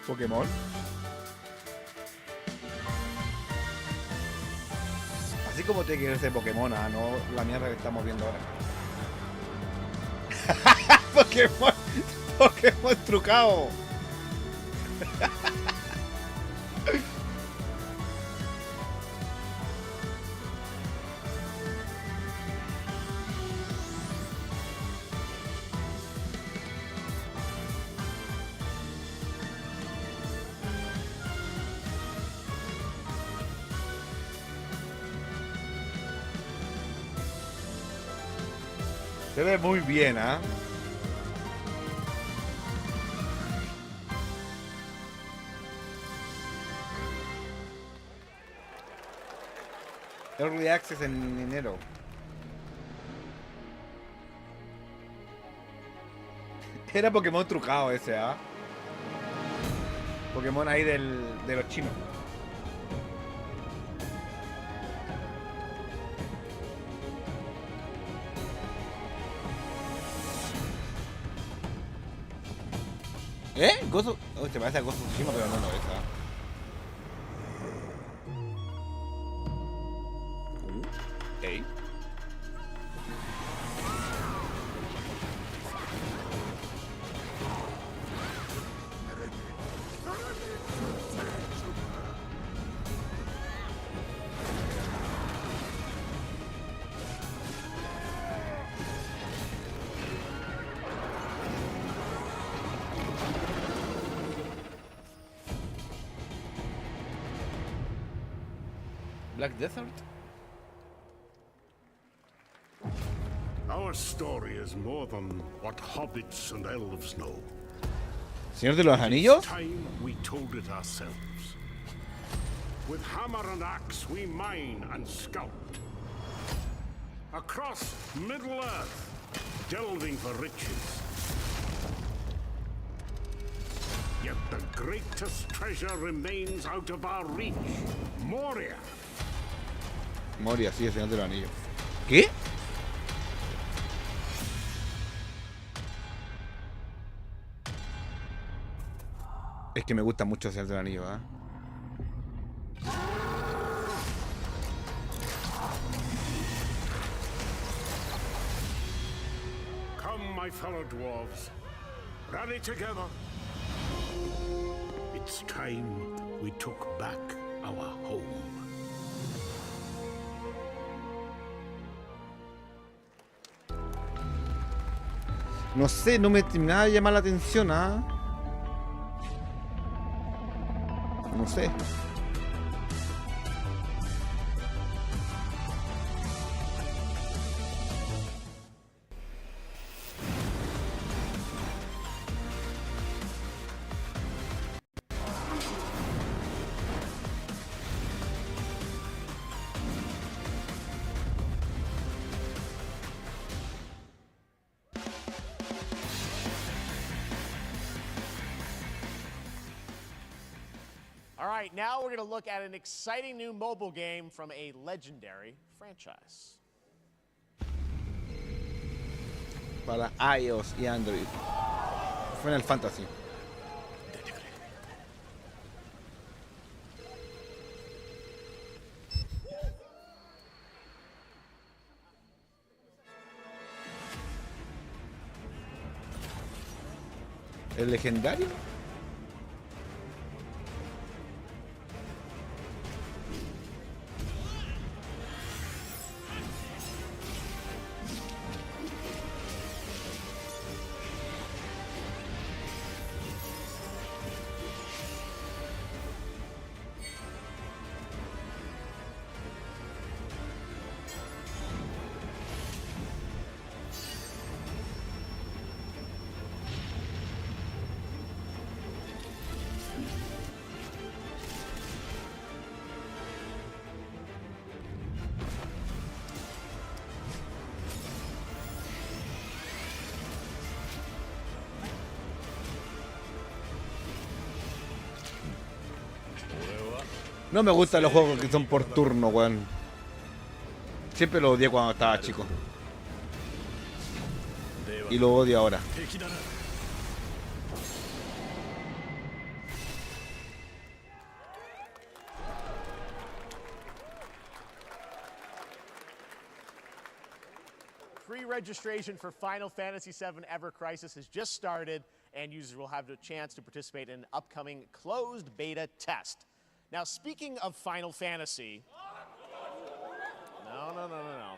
Pokémon. Así como te quieres de Pokémon, no la mierda que estamos viendo ahora. Pokémon trucado. Se ve muy bien, ¿ah? Early Access en enero. Era Pokémon trucado ese, ¿ah? Pokémon ahí de los chinos. Gozo. Oh, te parece a Gozo Tsushima, pero no, esa. Hey. Black Desert? Our story is more than what hobbits and elves know. ¿Señor de los Anillos? It's time we told it ourselves. With hammer and axe we mine and scout. Across Middle-earth, delving for riches. Yet the greatest treasure remains out of our reach. Moria. Moria, sí, el Señor de los Anillos. ¿Qué? Es que me gusta mucho el Señor de los Anillos, ¿ah? Come, my fellow dwarves. Rally together. It's time we took back our home. No sé, no me nada llama la atención, ¿ah? No sé. All right, now we're going to look at an exciting new mobile game from a legendary franchise. Para iOS y Android. Final Fantasy. ¿El legendario? No me gustan los juegos que son por turno, weón. Siempre lo odié cuando estaba chico. Y lo odio ahora. Pre-registration for Final Fantasy VII Ever Crisis has just started, and users will have the chance to participate in an upcoming closed beta test. Now, speaking of Final Fantasy, no.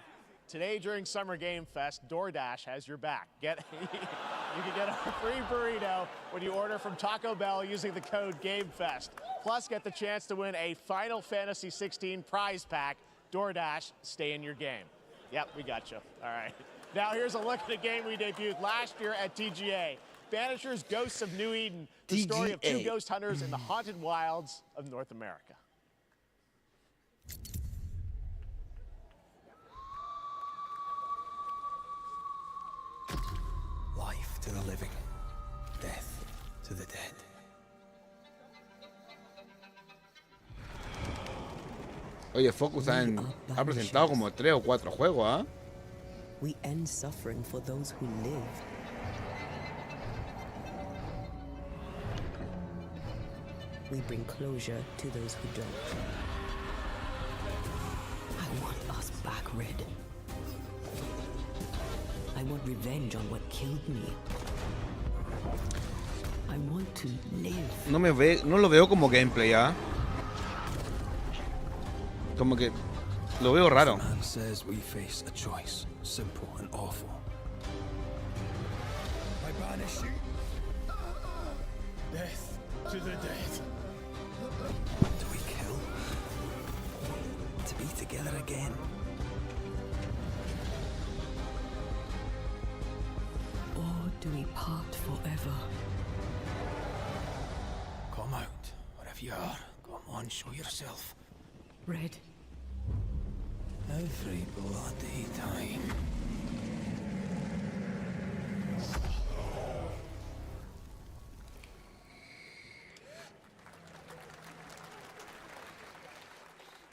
Today during Summer Game Fest, DoorDash has your back. You can get a free burrito when you order from Taco Bell using the code GameFest. Plus, get the chance to win a Final Fantasy 16 prize pack. DoorDash, stay in your game. Yep, we got you. All right. Now here's a look at a game we debuted last year at TGA. Banishers Ghosts of New Eden, the story of two ghost hunters in the haunted wilds of North America. the living, death to the dead. Oye, Focus ha presentado como 3 o 4 juegos, ¿ah? We end suffering for those who live. We bring closure to those who don't. I want us back, Red. I want revenge on what killed me. I want to live. No lo veo como gameplay, ¿ah? Como que lo veo raro. Man says we face a choice, simple and awful. I banish you. Death to the dead. Do we kill? To be together again. Or do we part forever? Come out, wherever you are. Come on, show yourself. Red. Every bloody time.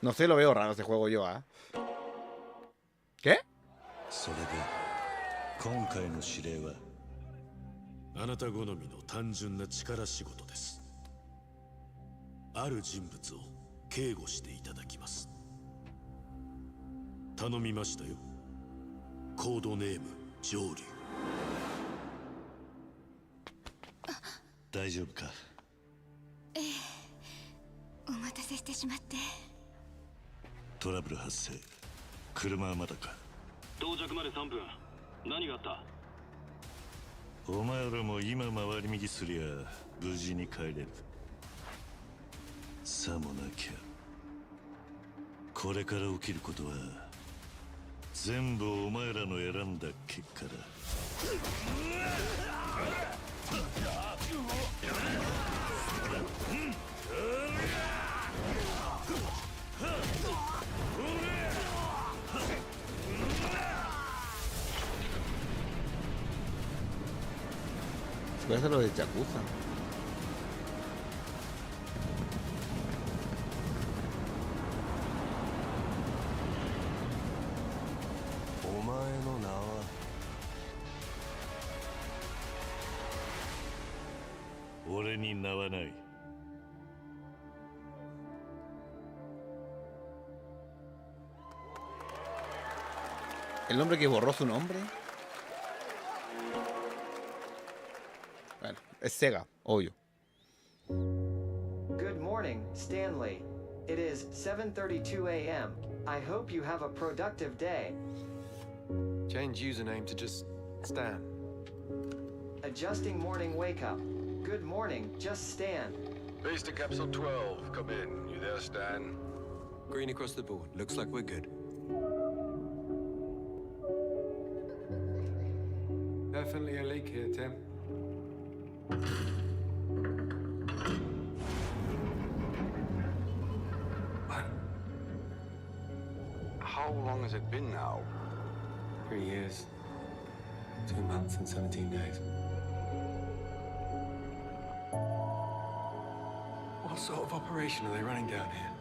No sé, lo veo raro este juego yo, ¿ah? ¿Qué? それで今回の指令はあなた好みの単純な力仕事です。ある人物を警護していただきます。頼みましたよ。コードネーム上流。大丈夫か？ええ、お待たせしてしまって。トラブル発生。車はまだか？到着まで3分。何があった？お前らも今回り右すりゃ無事に帰れる。さもなきゃこれから起きることは全部お前らの選んだ結果だ。Puede ser lo de Yakuza. El hombre que borró su nombre. Bueno, es Sega, obvio. Good morning, Stanley. It is 7:32 a.m. I hope you have a productive day. Change username to just Stan. Adjusting morning wake up. Good morning, just Stan. Base to capsule 12. Come in. You there, Stan? Green across the board. Looks like we're good. Definitely a leak here, Tim. How long has it been now? 3 years. 2 months and 17 days. What sort of operation are they running down here?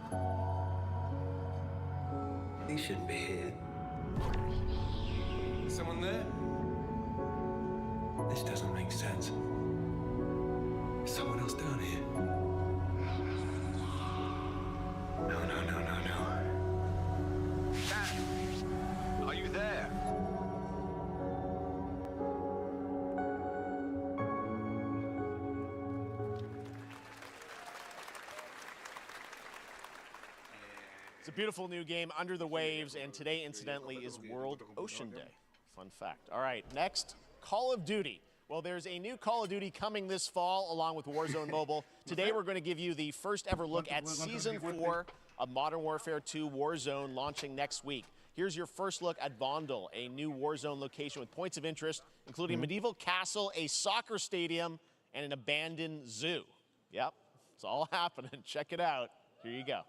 He shouldn't be here. Someone there? This doesn't make sense. There's someone else down here. No. Dad! Are you there? It's a beautiful new game, Under the Waves, and today, incidentally, is World Ocean Day. Fun fact. All right, next, Call of Duty. Well, there's a new Call of Duty coming this fall, along with Warzone Mobile. Today, we're going to give you the first ever look at Season 4 of Modern Warfare 2 Warzone, launching next week. Here's your first look at Vondel, a new Warzone location with points of interest, including a medieval castle, a soccer stadium, and an abandoned zoo. Yep, it's all happening. Check it out. Here you go.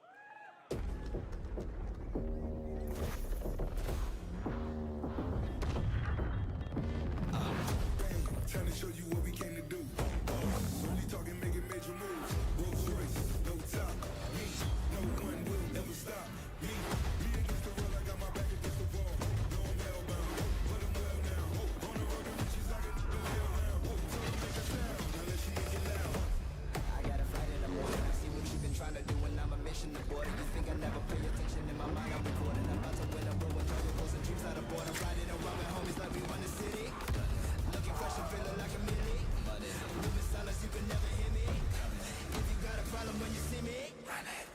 Turn show you what we came to do. Really talking, making major moves. Rolls Royce, no top. Me, no one will ever stop. Me against the world, I got my back against the wall. No, I'm hellbound, but I'm well now. On the road to riches, I get no hell now. Tell them make a sound, now let she make it loud. I got a flight in the morning. I see what you've been trying to do, and I'm a mission aboard. You think I never pay attention? In my mind, I'm recording. I'm about to win a row and turn your goals and dreams out of board. I'm riding around with homies like we run the city. Looking fresh and feeling like a mini. Moving silence, you can never hear me. If you got a problem when you see me, run it.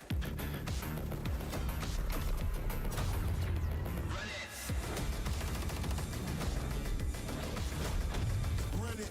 Run it. Run it.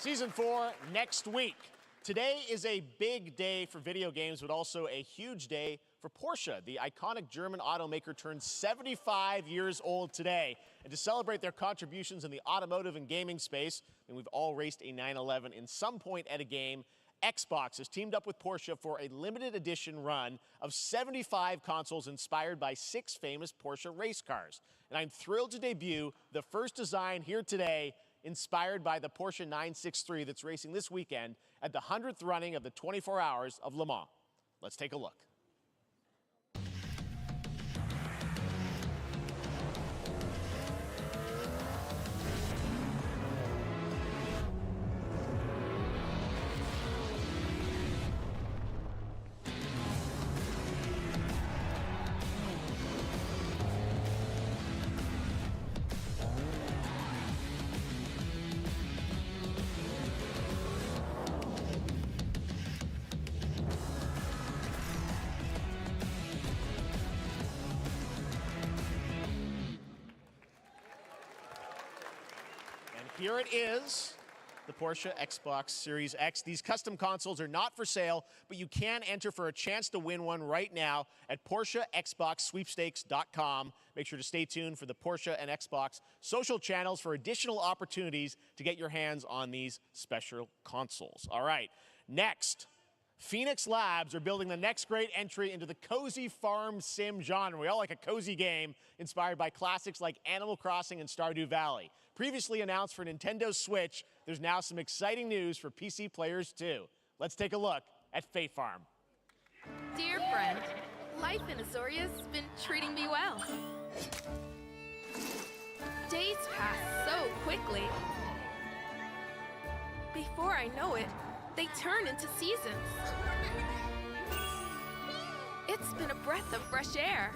Season 4 next week. Today is a big day for video games, but also a huge day for Porsche. The iconic German automaker turns 75 years old today. And to celebrate their contributions in the automotive and gaming space, and we've all raced a 911 in some point at a game, Xbox has teamed up with Porsche for a limited edition run of 75 consoles inspired by 6 famous Porsche race cars. And I'm thrilled to debut the first design here today, inspired by the Porsche 963 that's racing this weekend at the 100th running of the 24 Hours of Le Mans. Let's take a look. Here it is, the Porsche Xbox Series X. These custom consoles are not for sale, but you can enter for a chance to win one right now at PorscheXboxSweepstakes.com. Make sure to stay tuned for the Porsche and Xbox social channels for additional opportunities to get your hands on these special consoles. All right, next. Phoenix Labs are building the next great entry into the cozy farm sim genre. We all like a cozy game inspired by classics like Animal Crossing and Stardew Valley. Previously announced for Nintendo Switch, there's now some exciting news for PC players too. Let's take a look at Fae Farm. Dear friend, life in Azoria's been treating me well. Days pass so quickly. Before I know it, they turn into seasons. It's been a breath of fresh air.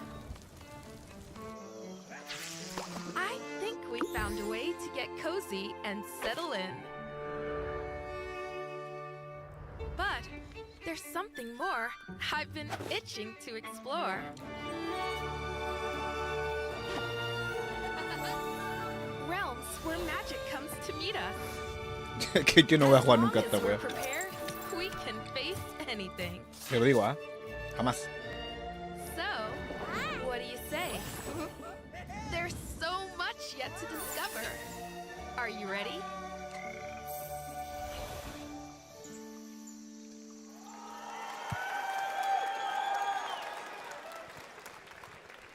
I think we found a way to get cozy and settle in. But there's something more I've been itching to explore. Realms where magic comes to meet us. Que yo no voy a jugar nunca esta wea. We can face anything. Te lo digo, jamás. So, what do you say? There's so much yet to discover. Are you ready?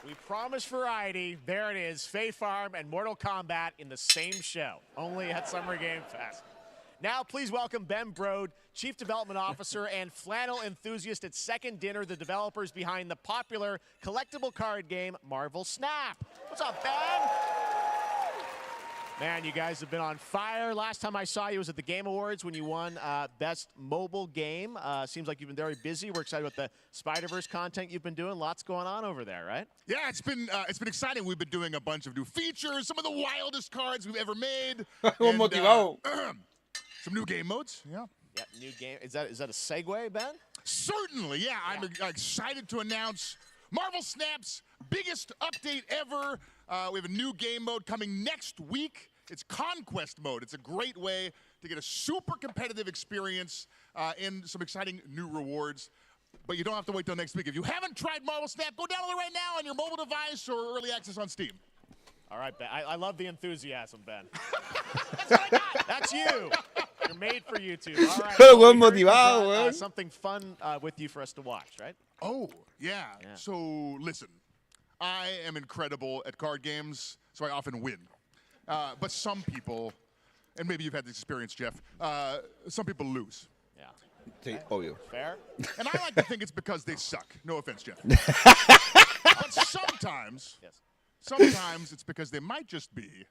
We promised variety. There it is, Fae Farm and Mortal Kombat in the same show, only at Summer Game Fest. Now, please welcome Ben Brode, Chief Development Officer and flannel enthusiast at Second Dinner, the developers behind the popular collectible card game Marvel Snap. What's up, Ben? Man, you guys have been on fire. Last time I saw you was at the Game Awards when you won Best Mobile Game. Seems like you've been very busy. We're excited about the Spider-Verse content you've been doing. Lots going on over there, right? Yeah, it's been exciting. We've been doing a bunch of new features, some of the wildest cards we've ever made. Some new game modes. Yeah. Yeah, new game. Is that a segue, Ben? Certainly, yeah. I'm excited to announce Marvel Snap's biggest update ever. We have a new game mode coming next week. It's Conquest mode. It's a great way to get a super competitive experience and some exciting new rewards. But you don't have to wait till next week. If you haven't tried Marvel Snap, go download it right now on your mobile device or early access on Steam. All right, Ben. I love the enthusiasm, Ben. That's what I got. That's you. You're made for YouTube. All right. Buen motivado, weón. Something fun with you for us to watch, right? Oh, yeah. So, listen. I am incredible at card games, so I often win. But some people, and maybe you've had this experience, Jeff, some people lose. Yeah. Sí, obvio. Fair. And I like to think it's because they suck. No offense, Jeff. But sometimes it's because they might just be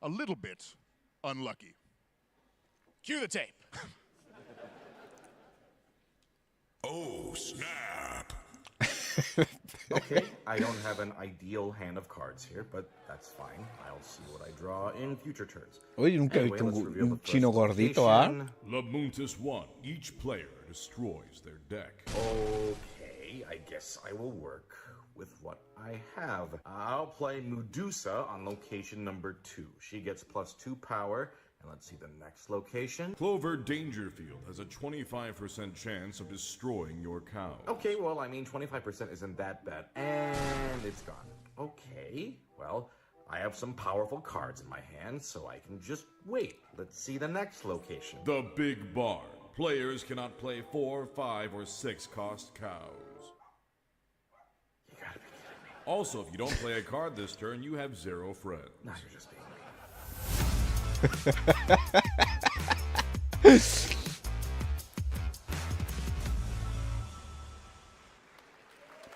a little bit unlucky. Cue the tape. Oh, snap. Okay, I don't have an ideal hand of cards here, but that's fine. I'll see what I draw in future turns. Oye, nunca he visto un chino gordito, ¿ah? Labuntus 1. Each player destroys their deck. Okay, I guess I will work with what I have. I'll play Medusa on location number 2. She gets +2 power. And let's see the next location. Clover Dangerfield has a 25% chance of destroying your cow. Okay, well, I mean, 25% isn't that bad. And it's gone. Okay, well, I have some powerful cards in my hand, so I can just wait. Let's see the next location. The Big Barn. Players cannot play 4, 5, or 6 cost cows. You gotta be kidding me. Also, if you don't play a card this turn, you have 0 friends. Now you're just being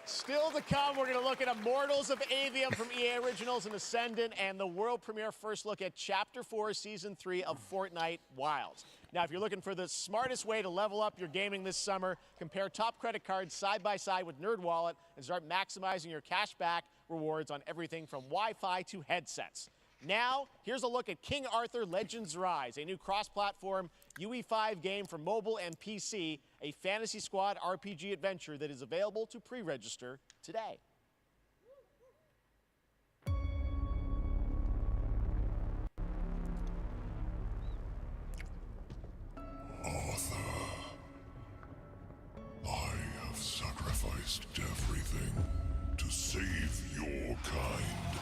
Still to come, we're going to look at Immortals of Avium from EA Originals and Ascendant, and the world premiere first look at Chapter 4, Season 3 of Fortnite Wilds. Now, if you're looking for the smartest way to level up your gaming this summer, compare top credit cards side by side with NerdWallet and start maximizing your cashback rewards on everything from Wi-Fi to headsets. Now, here's a look at King Arthur Legends Rise, a new cross-platform UE5 game for mobile and PC, a Fantasy Squad RPG adventure that is available to pre-register today. Arthur, I have sacrificed everything to save your kind.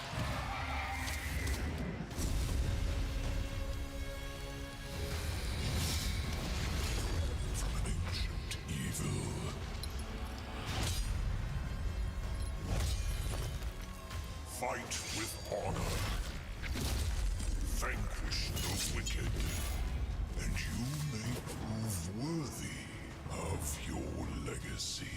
Fight with honor. Vanquish the wicked. And you may prove worthy of your legacy.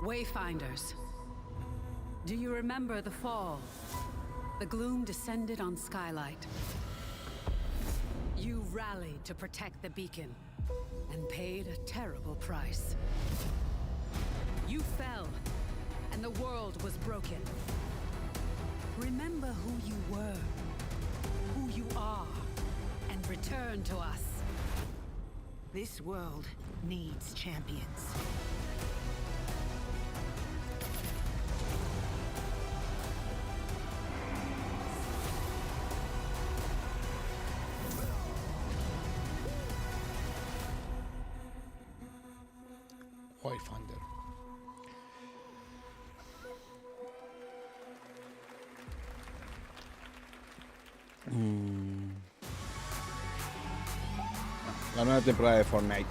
Wayfinders, do you remember the fall? The gloom descended on Skylight. You rallied to protect the beacon and paid a terrible price. You fell, and the world was broken. Remember who you were, who you are, and return to us. This world needs champions. Wayfinder. La nueva temporada de Fortnite.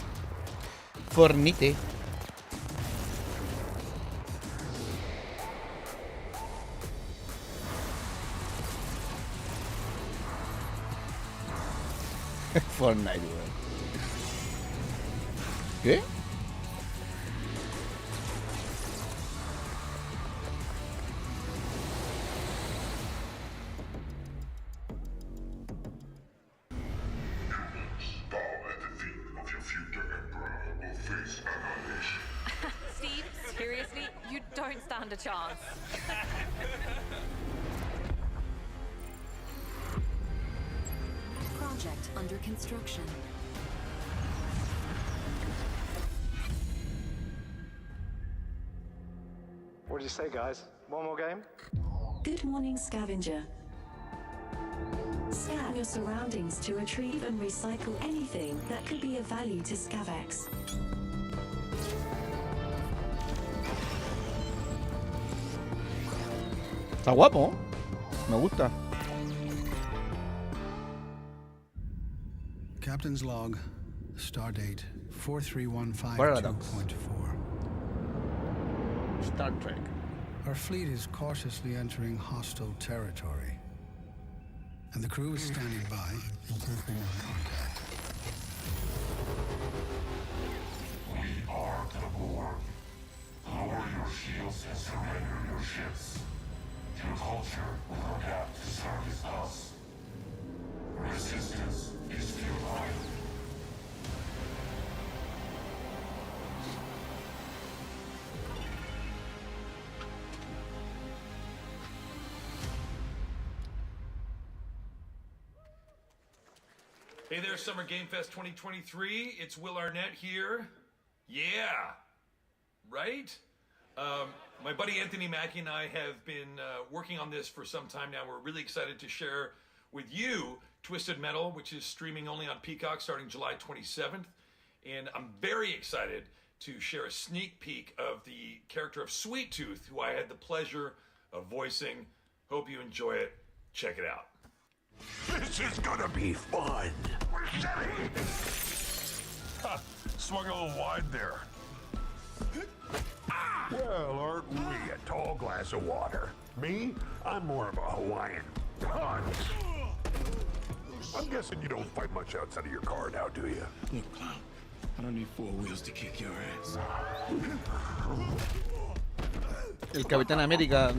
Fortnite. Fortnite, weón. ¿Qué? Steve, seriously, you don't stand a chance. Project under construction. What do you say, guys? One more game? Good morning, scavenger. Scan your surroundings to retrieve and recycle anything that could be of value to Scavex. Está guapo. Me gusta. Captain's log, stardate 43152.4. Star Trek. Our fleet is cautiously entering hostile territory, and the crew is standing by in case they want contact. We are the Borg. Lower your shields and surrender your ships. Your culture will adapt to service us. Resistance is futile. Hey there, Summer Game Fest 2023. It's Will Arnett here. Yeah, right? My buddy Anthony Mackie and I have been working on this for some time now. We're really excited to share with you Twisted Metal, which is streaming only on Peacock starting July 27th. And I'm very excited to share a sneak peek of the character of Sweet Tooth, who I had the pleasure of voicing. Hope you enjoy it. Check it out. This is gonna be fun. Ha, swung a little wide there. Well, aren't we a tall glass of water? Me? I'm more of a Hawaiian punch. I'm guessing you don't fight much outside of your car now, do you? Look, clown, I don't need 4 wheels to kick your ass. El Capitán América.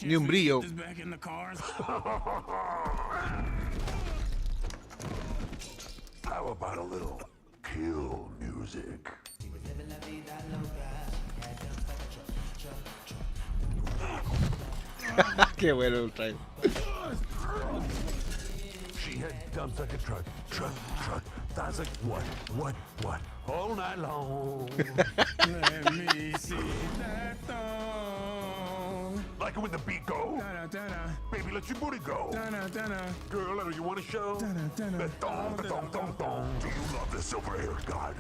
Ni un brillo. How about a little kill music? Qué bueno el trailer. She had dumps like a truck. That's like what? All night long. Let me see that thong. Like it when the beat go? Baby, let your booty go. Girl, you want to show? The thong. Do you love the silver-haired god?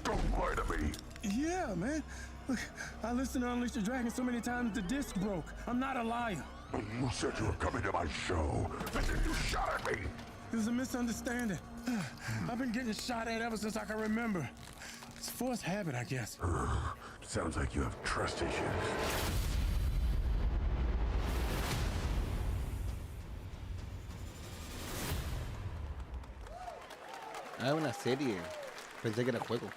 Don't lie to me. Yeah, man. Look, I listened to Unleash the Dragon so many times the disc broke. I'm not a liar. You said you were coming to my show, and then you shot at me. It was a misunderstanding. I've been getting shot at ever since I can remember. It's a forced habit, I guess. Sounds like you have trust issues. Ah, una serie. Pensé que era juego.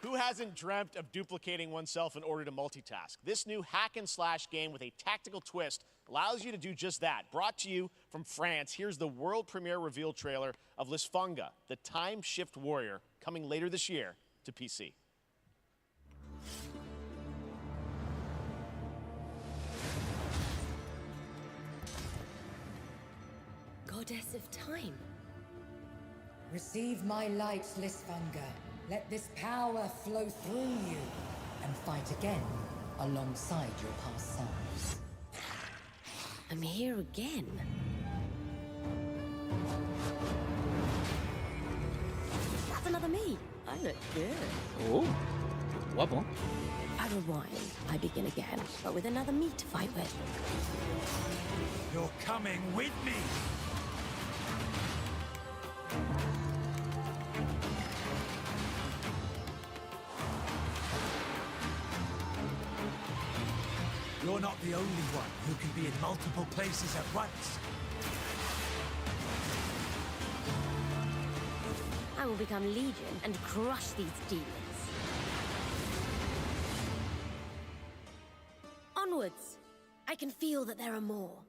Who hasn't dreamt of duplicating oneself in order to multitask? This new hack and slash game with a tactical twist allows you to do just that. Brought to you from France, here's the world premiere reveal trailer of Lisfunga, the time shift warrior, coming later this year to PC. Goddess of time. Receive my light, Lisfunga. Let this power flow through you and fight again alongside your past selves. I'm here again. That's another me. I look good. Oh, guapo. I rewind. I begin again, but with another me to fight with. You're coming with me. You're not the only one who can be in multiple places at once. I will become Legion and crush these demons. Onwards! I can feel that there are more.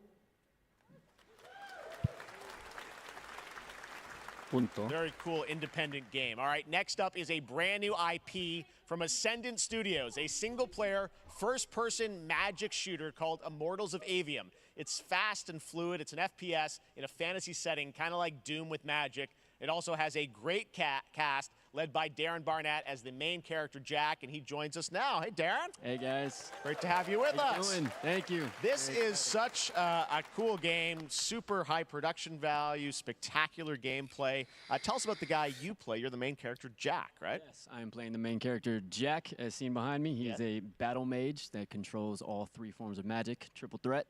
Punto. Very cool independent game. All right, next up is a brand new IP from Ascendant Studios, a single-player, first-person magic shooter called Immortals of Avium. It's fast and fluid. It's an FPS in a fantasy setting, kind of like Doom with magic. It also has a great cast led by Darren Barnett as the main character, Jack, and he joins us now. Hey, Darren. Hey, guys. Great to have you with How you us. doing? Thank you. This is such a cool game, super high production value, spectacular gameplay. Tell us about the guy you play. You're the main character, Jack, right? Yes, I am playing the main character, Jack, as seen behind me. He is a battle mage that controls all 3 forms of magic, triple threat.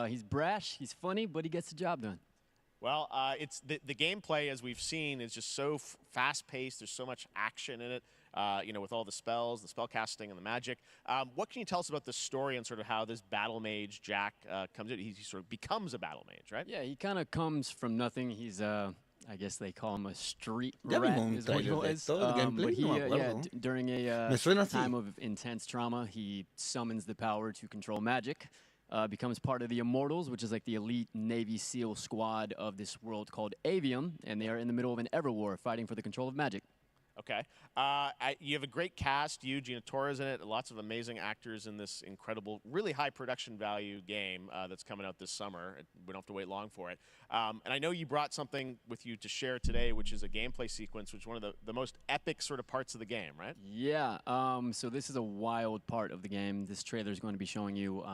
He's brash, he's funny, but he gets the job done. Well, it's the gameplay, as we've seen, is just so fast-paced. There's so much action in it, you know, with all the spells, the spell casting, and the magic. What can you tell us about the story and sort of how this battle mage, Jack, comes in? He sort of becomes a battle mage, right? Yeah, he kind of comes from nothing. He's, I guess they call him a street rat, is what he was. But he, during a time of intense trauma, he summons the power to control magic. Becomes part of the Immortals, which is like the elite Navy SEAL squad of this world called Avium, and they are in the middle of an Everwar fighting for the control of magic. Okay. You have a great cast. You, Gina Torres in it. Lots of amazing actors in this incredible, really high production value game that's coming out this summer. We don't have to wait long for it. And I know you brought something with you to share today, which is a gameplay sequence, which is one of the most epic sort of parts of the game, right? Yeah. So this is a wild part of the game. This trailer is going to be showing you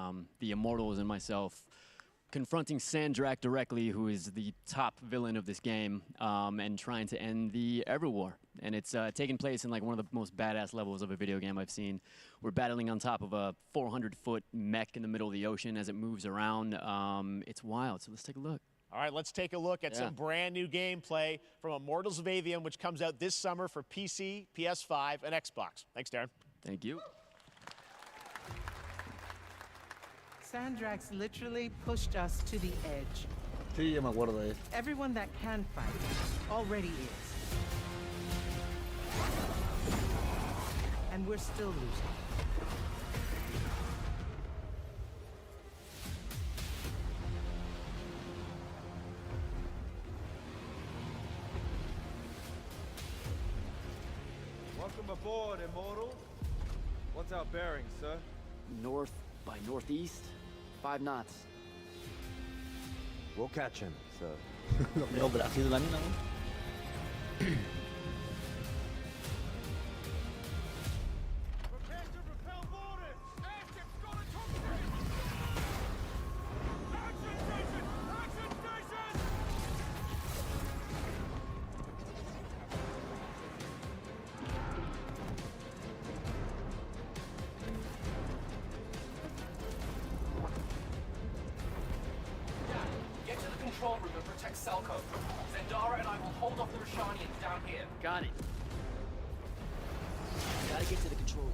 the Immortals and myself confronting Sandrak directly, who is the top villain of this game, and trying to end the Everwar. And it's taking place in like one of the most badass levels of a video game I've seen. We're battling on top of a 400-foot mech in the middle of the ocean as it moves around. It's wild, so let's take a look. All right, let's take a look at some brand new gameplay from Immortals of Avium, which comes out this summer for PC, PS5, and Xbox. Thanks, Darren. Thank you. Sandrax literally pushed us to the edge. Sí, yo me acuerdo de eso. Everyone that can fight already is. And we're still losing. Welcome aboard, Immortal. What's our bearing, sir? North by northeast, 5 knots. We'll catch him, sir. No, gracias de la mina, ¿no? Get to the control room and protect Selko. Zendara and I will hold off the Rashanians down here. Got it. Gotta get to the control room.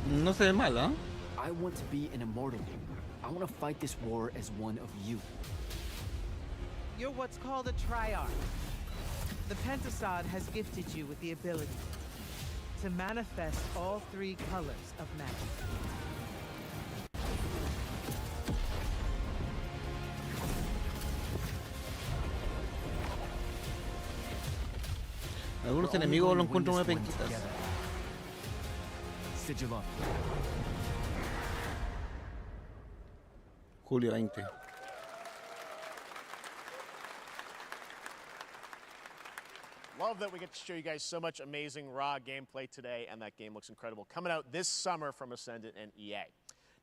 No se ve mal, ¿ah? I want to be an immortal. I want to fight this war as one of you. You're what's called a triarch. The Pentasod has gifted you with the ability to manifest all 3 colors of magic. Algunos enemigos lo encuentro muy penquitas. Julio 20. Love that we get to show you guys so much amazing raw gameplay today, and that game looks incredible. Coming out this summer from Ascendant and EA.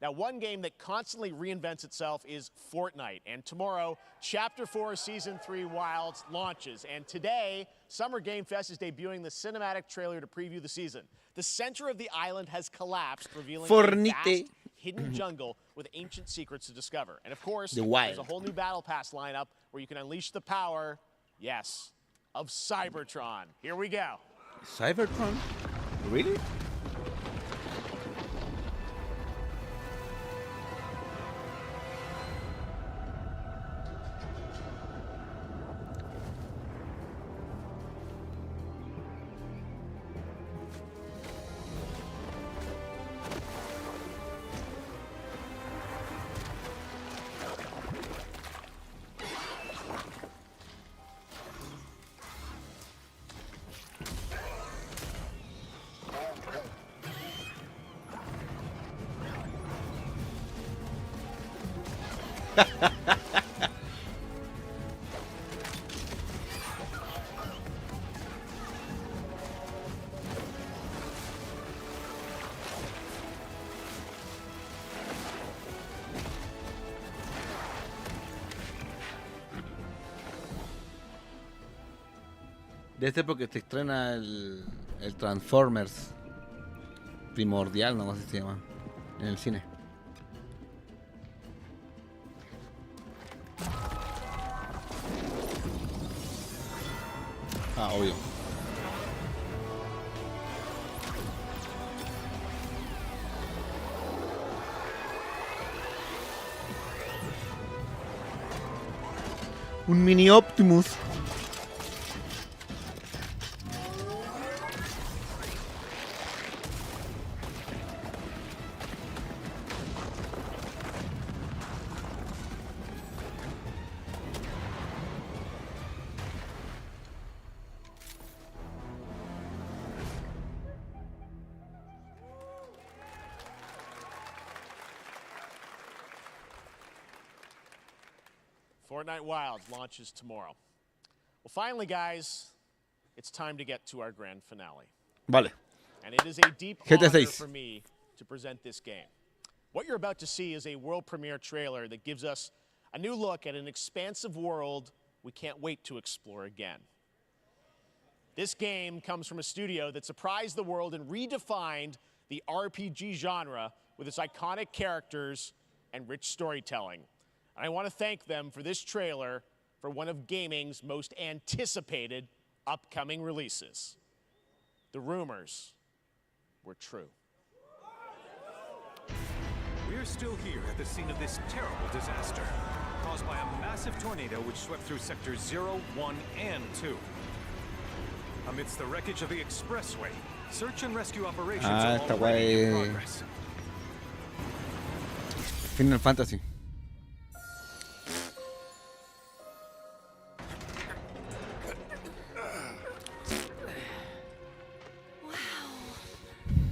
Now, one game that constantly reinvents itself is Fortnite. And tomorrow, Chapter 4, Season 3 Wilds launches. And today, Summer Game Fest is debuting the cinematic trailer to preview the season. The center of the island has collapsed, revealing a vast hidden jungle with ancient secrets to discover. And of course, there's a whole new Battle Pass lineup where you can unleash the power, yes, of Cybertron. Here we go. Cybertron? Really? Desde porque se estrena el Transformers primordial, no sé si se llama, en el cine. Ah, obvio. Un mini Optimus. Fortnite Wilds launches tomorrow. Well, finally, guys, it's time to get to our grand finale. Vale. And it is a deep GTA honor 6. for me to present this game. What you're about to see is a world premiere trailer that gives us a new look at an expansive world we can't wait to explore again. This game comes from a studio that surprised the world and redefined the RPG genre with its iconic characters and rich storytelling. And I want to thank them for this trailer for one of gaming's most anticipated upcoming releases. The rumors were true. We're still here at the scene of this terrible disaster, caused by a massive tornado which swept through sectors 0, 1, and 2. Amidst the wreckage of the expressway, search and rescue operations are already in progress. Final Fantasy.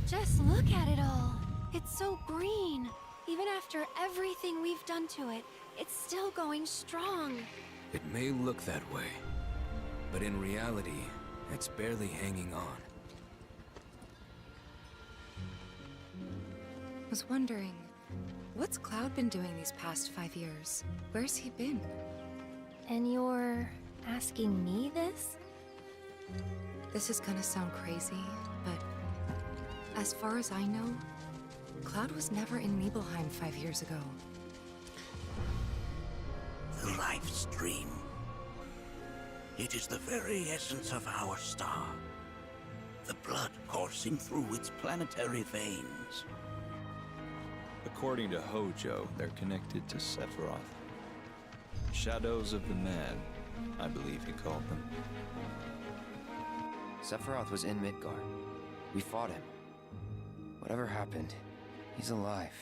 Just look at it all. It's so green. Even after everything we've done to it, it's still going strong. It may look that way, but in reality, it's barely hanging on. Was wondering, what's Cloud been doing these past 5 years? Where's he been? And you're asking me this? This is gonna sound crazy, but as far as I know, Cloud was never in Nibelheim 5 years ago. The life stream. It is the very essence of our star. The blood coursing through its planetary veins. According to Hojo, they're connected to Sephiroth. Shadows of the Man, I believe he called them. Sephiroth was in Midgard. We fought him. Whatever happened, he's alive.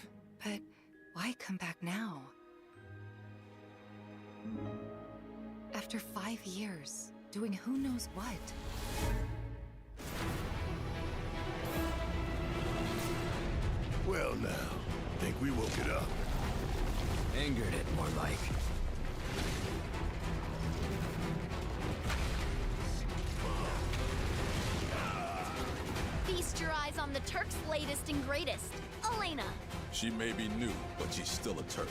But why come back now? After 5 years, doing who knows what? Well now, think we woke it up. Angered it, more like. Feast your eyes on the Turk's latest and greatest, Elena. She may be new, but she's still a Turk.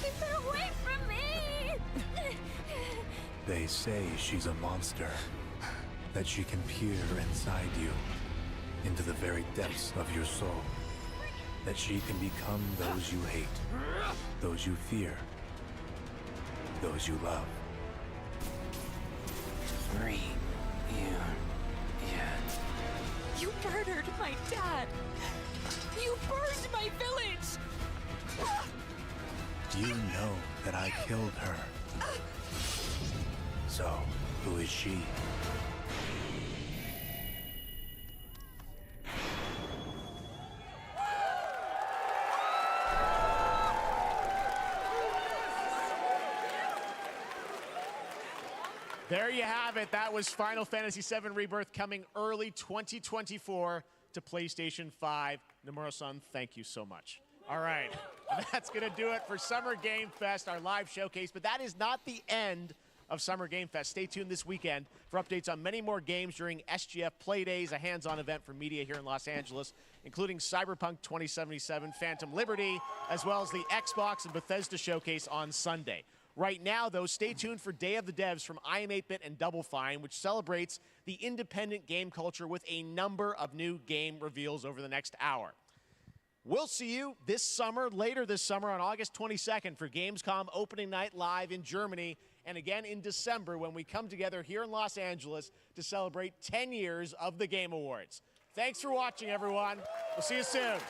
Keep her away from me! They say she's a monster, that she can peer inside you, into the very depths of your soul, that she can become those you hate, those you fear, those you love. You murdered my dad! You burned my village! You know that I killed her. So, who is she? There you have it. That was Final Fantasy VII Rebirth coming early 2024 to PlayStation 5. Nomura-san, thank you so much. All right, that's going to do it for Summer Game Fest, our live showcase. But that is not the end of Summer Game Fest. Stay tuned this weekend for updates on many more games during SGF Play Days, a hands-on event for media here in Los Angeles, including Cyberpunk 2077, Phantom Liberty, as well as the Xbox and Bethesda showcase on Sunday. Right now, though, stay tuned for Day of the Devs from IM8-Bit and Double Fine, which celebrates the independent game culture with a number of new game reveals over the next hour. We'll see you this summer, later this summer on August 22nd for Gamescom Opening Night Live in Germany, and again in December when we come together here in Los Angeles to celebrate 10 years of the Game Awards. Thanks for watching, everyone. We'll see you soon.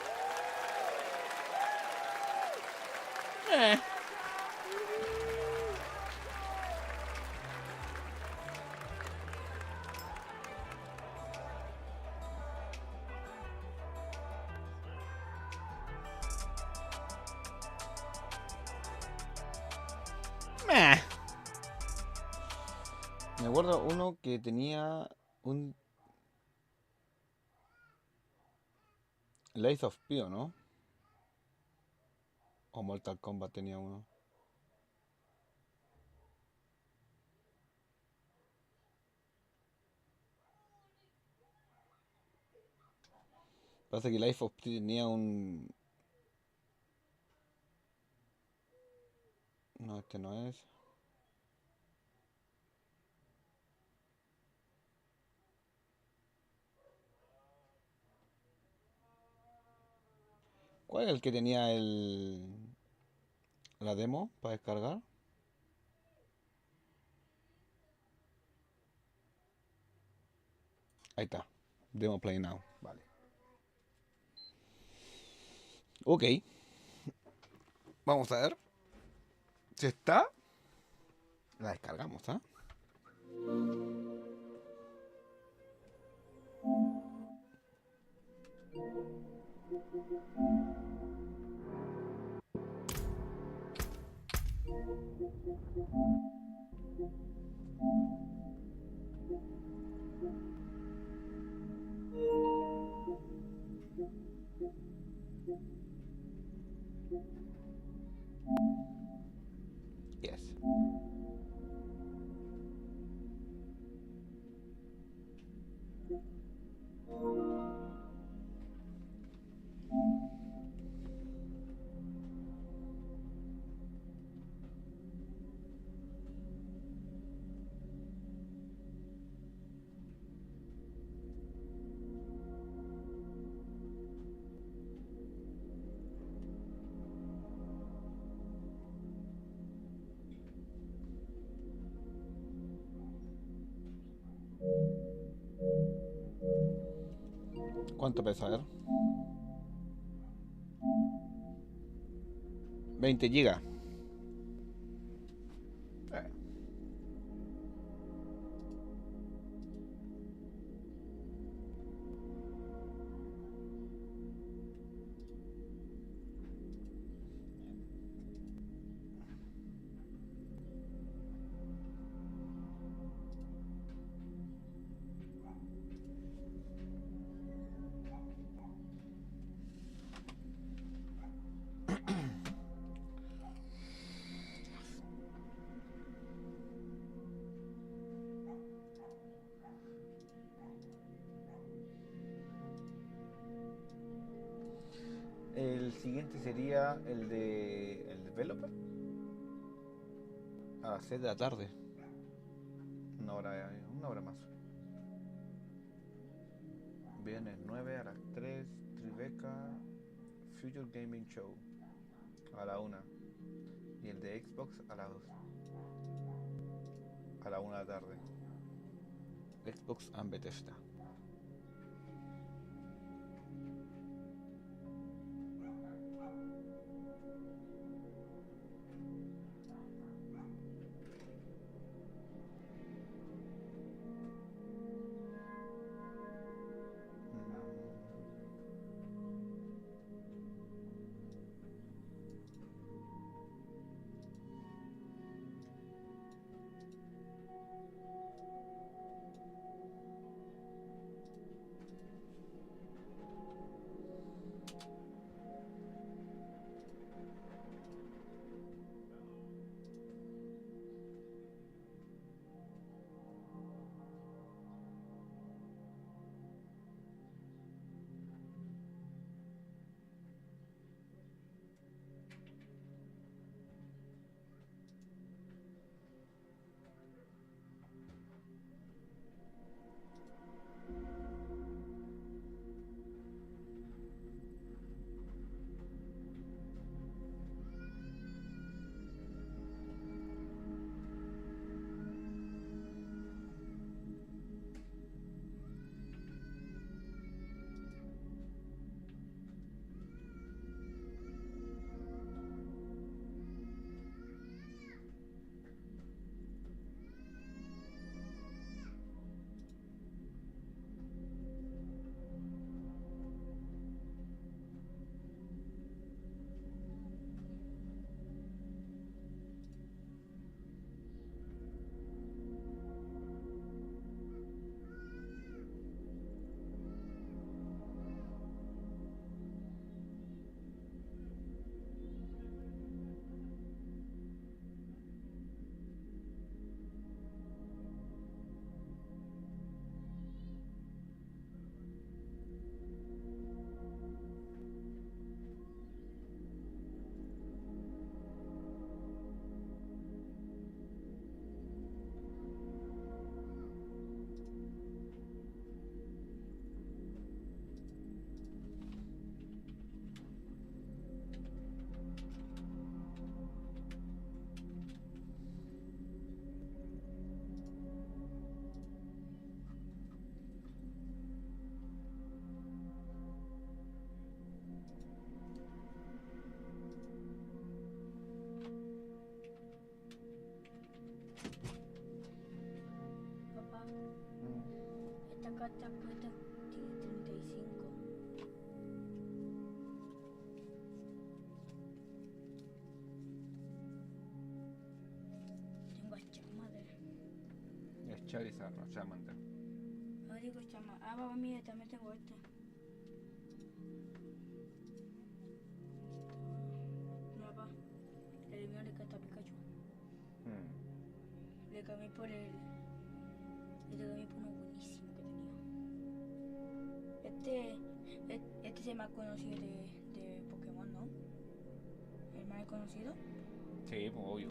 Me acuerdo uno que tenía un Lies of P, ¿o no? O Mortal Kombat tenía uno. Parece que Lies of P tenía un... No, este no es. ¿Cuál es el que tenía la demo para descargar? Ahí está. Demo Play Now. Vale. Ok. Vamos a ver. Si está, la descargamos, ¿ah? Yes. ¿Cuánto pesa? A ver. 20 gigas. El siguiente sería el de el developer a las 6 de la tarde. Una hora más. Viernes 9 a las 3, Tribeca Future Gaming Show a la 1. Y el de Xbox a las 2. A la 1 de la tarde. Xbox and Bethesda. carta cuesta 35. Tengo a Charmander. Es Charizard, no Charmander. No digo Charmander. Ah, papá, mira, también tengo este. No, papá. El mío le canta a Pikachu. Le cambié por el... Le cambié por uno buenísimo que tenía. Este es el más conocido de Pokémon, ¿no? ¿El más conocido? Sí, pues obvio.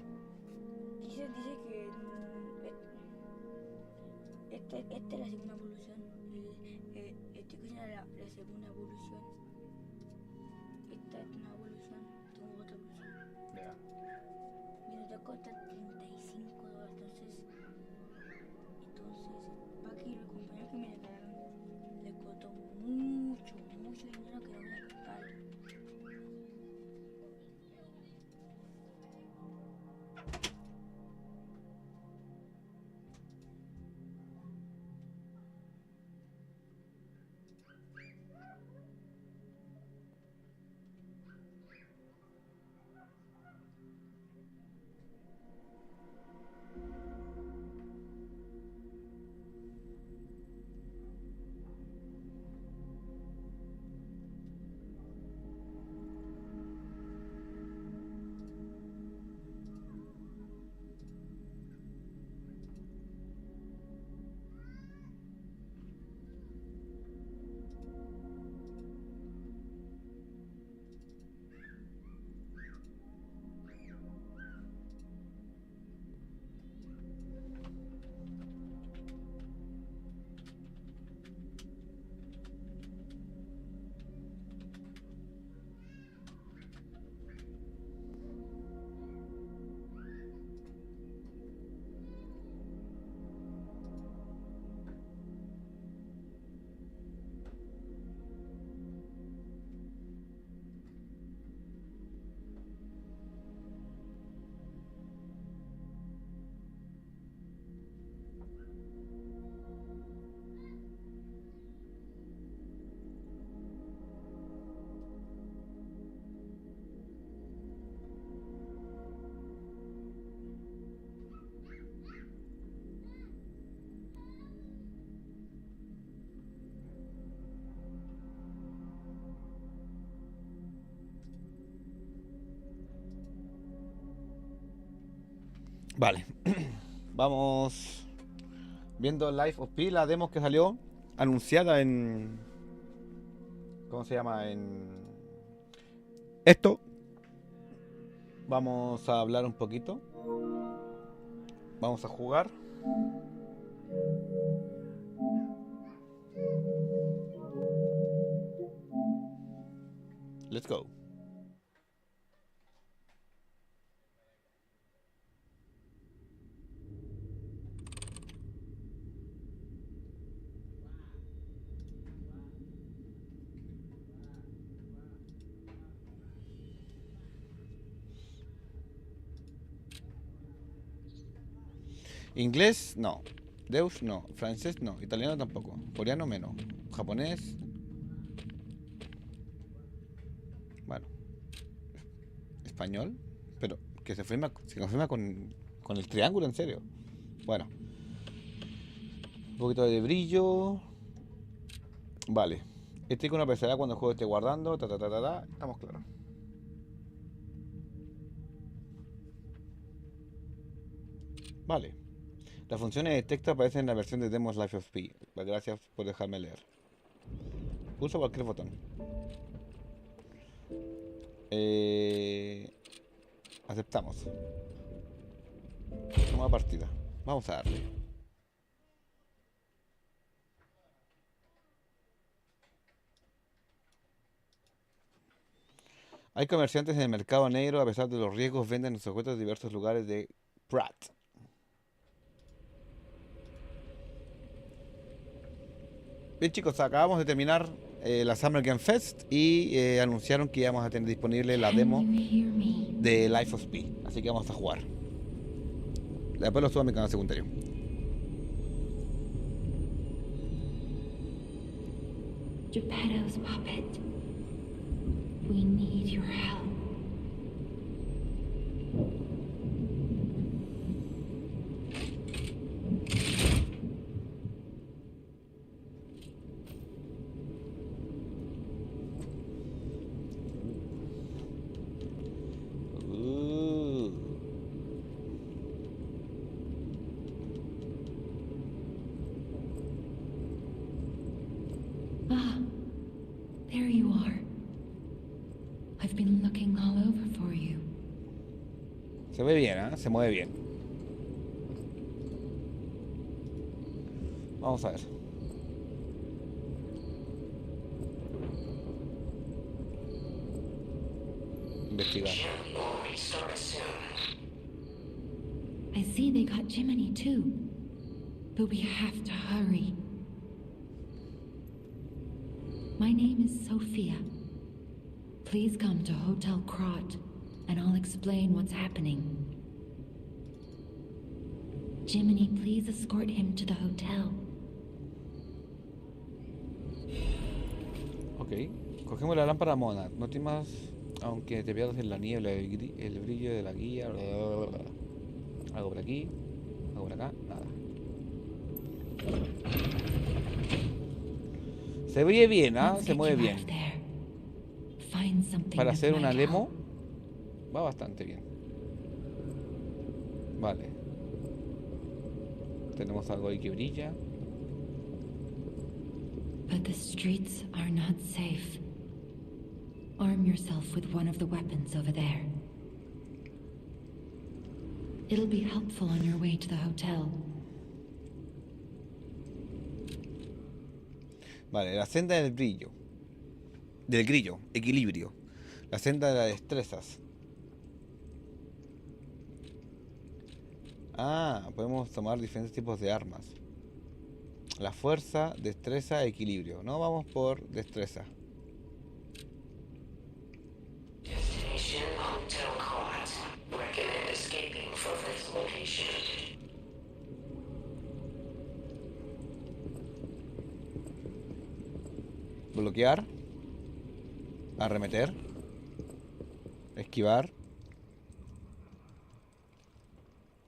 Dice que esta es la segunda evolución. Este que es la segunda evolución. Esta es una evolución. Tengo otra evolución. Ya. Mira, te cuesta $35. Entonces, para que los compañeros que me regalaron les costó mucho Vale. Vamos viendo Lies of P, la demo que salió anunciada en... ¿Cómo se llama? En... Esto. Vamos a hablar un poquito. Vamos a jugar. Let's go. Inglés, no. Deus, no. Francés, no. Italiano tampoco. Coreano, menos. Japonés. Bueno. Español. Pero que se confirma con el triángulo, en serio. Bueno. Un poquito de brillo. Vale. Este icono aparecerá cuando el juego esté guardando. Estamos claros. Vale. Las funciones de texto aparecen en la versión de demos Lies of P. Gracias por dejarme leer. Pulso cualquier botón. Aceptamos. Nueva partida. Vamos a darle. Hay comerciantes en el mercado negro, a pesar de los riesgos, venden sus objetos en diversos lugares de Pratt. Bien, chicos, acabamos de terminar la Summer Game Fest y anunciaron que íbamos a tener disponible la demo de Lies of P. Así que vamos a jugar. Después lo subo a mi canal secundario. Geppetto's puppet. We need your help. There you are. I've been looking all over for you. Se ve bien, ¿eh? Se mueve bien. Vamos a ver. Investigar. I see they got Jiminy too. But we have to hurry. My name is Sophia. Please come to Hotel Krot, and I'll explain what's happening. Jiminy, please escort him to the hotel. Ok. Cogemos la lámpara mona. No temas, aunque te pierdas en la niebla, el brillo de la guía. Algo por aquí. Algo por acá. Nada. Se ve bien, ¿ah? Se mueve bien. Para hacer una demo va bastante bien. Vale. Tenemos algo ahí que brilla. But the streets are not safe. Arm yourself with one of the weapons over there. It'll be helpful on your way to the hotel. Vale, la senda del brillo. Del grillo, equilibrio. La senda de las destrezas. Ah, podemos tomar diferentes tipos de armas. La fuerza, destreza, equilibrio. No, vamos por destreza. Destination Hotel Krot. Recommend escaping from this location. Bloquear. Arremeter. Esquivar.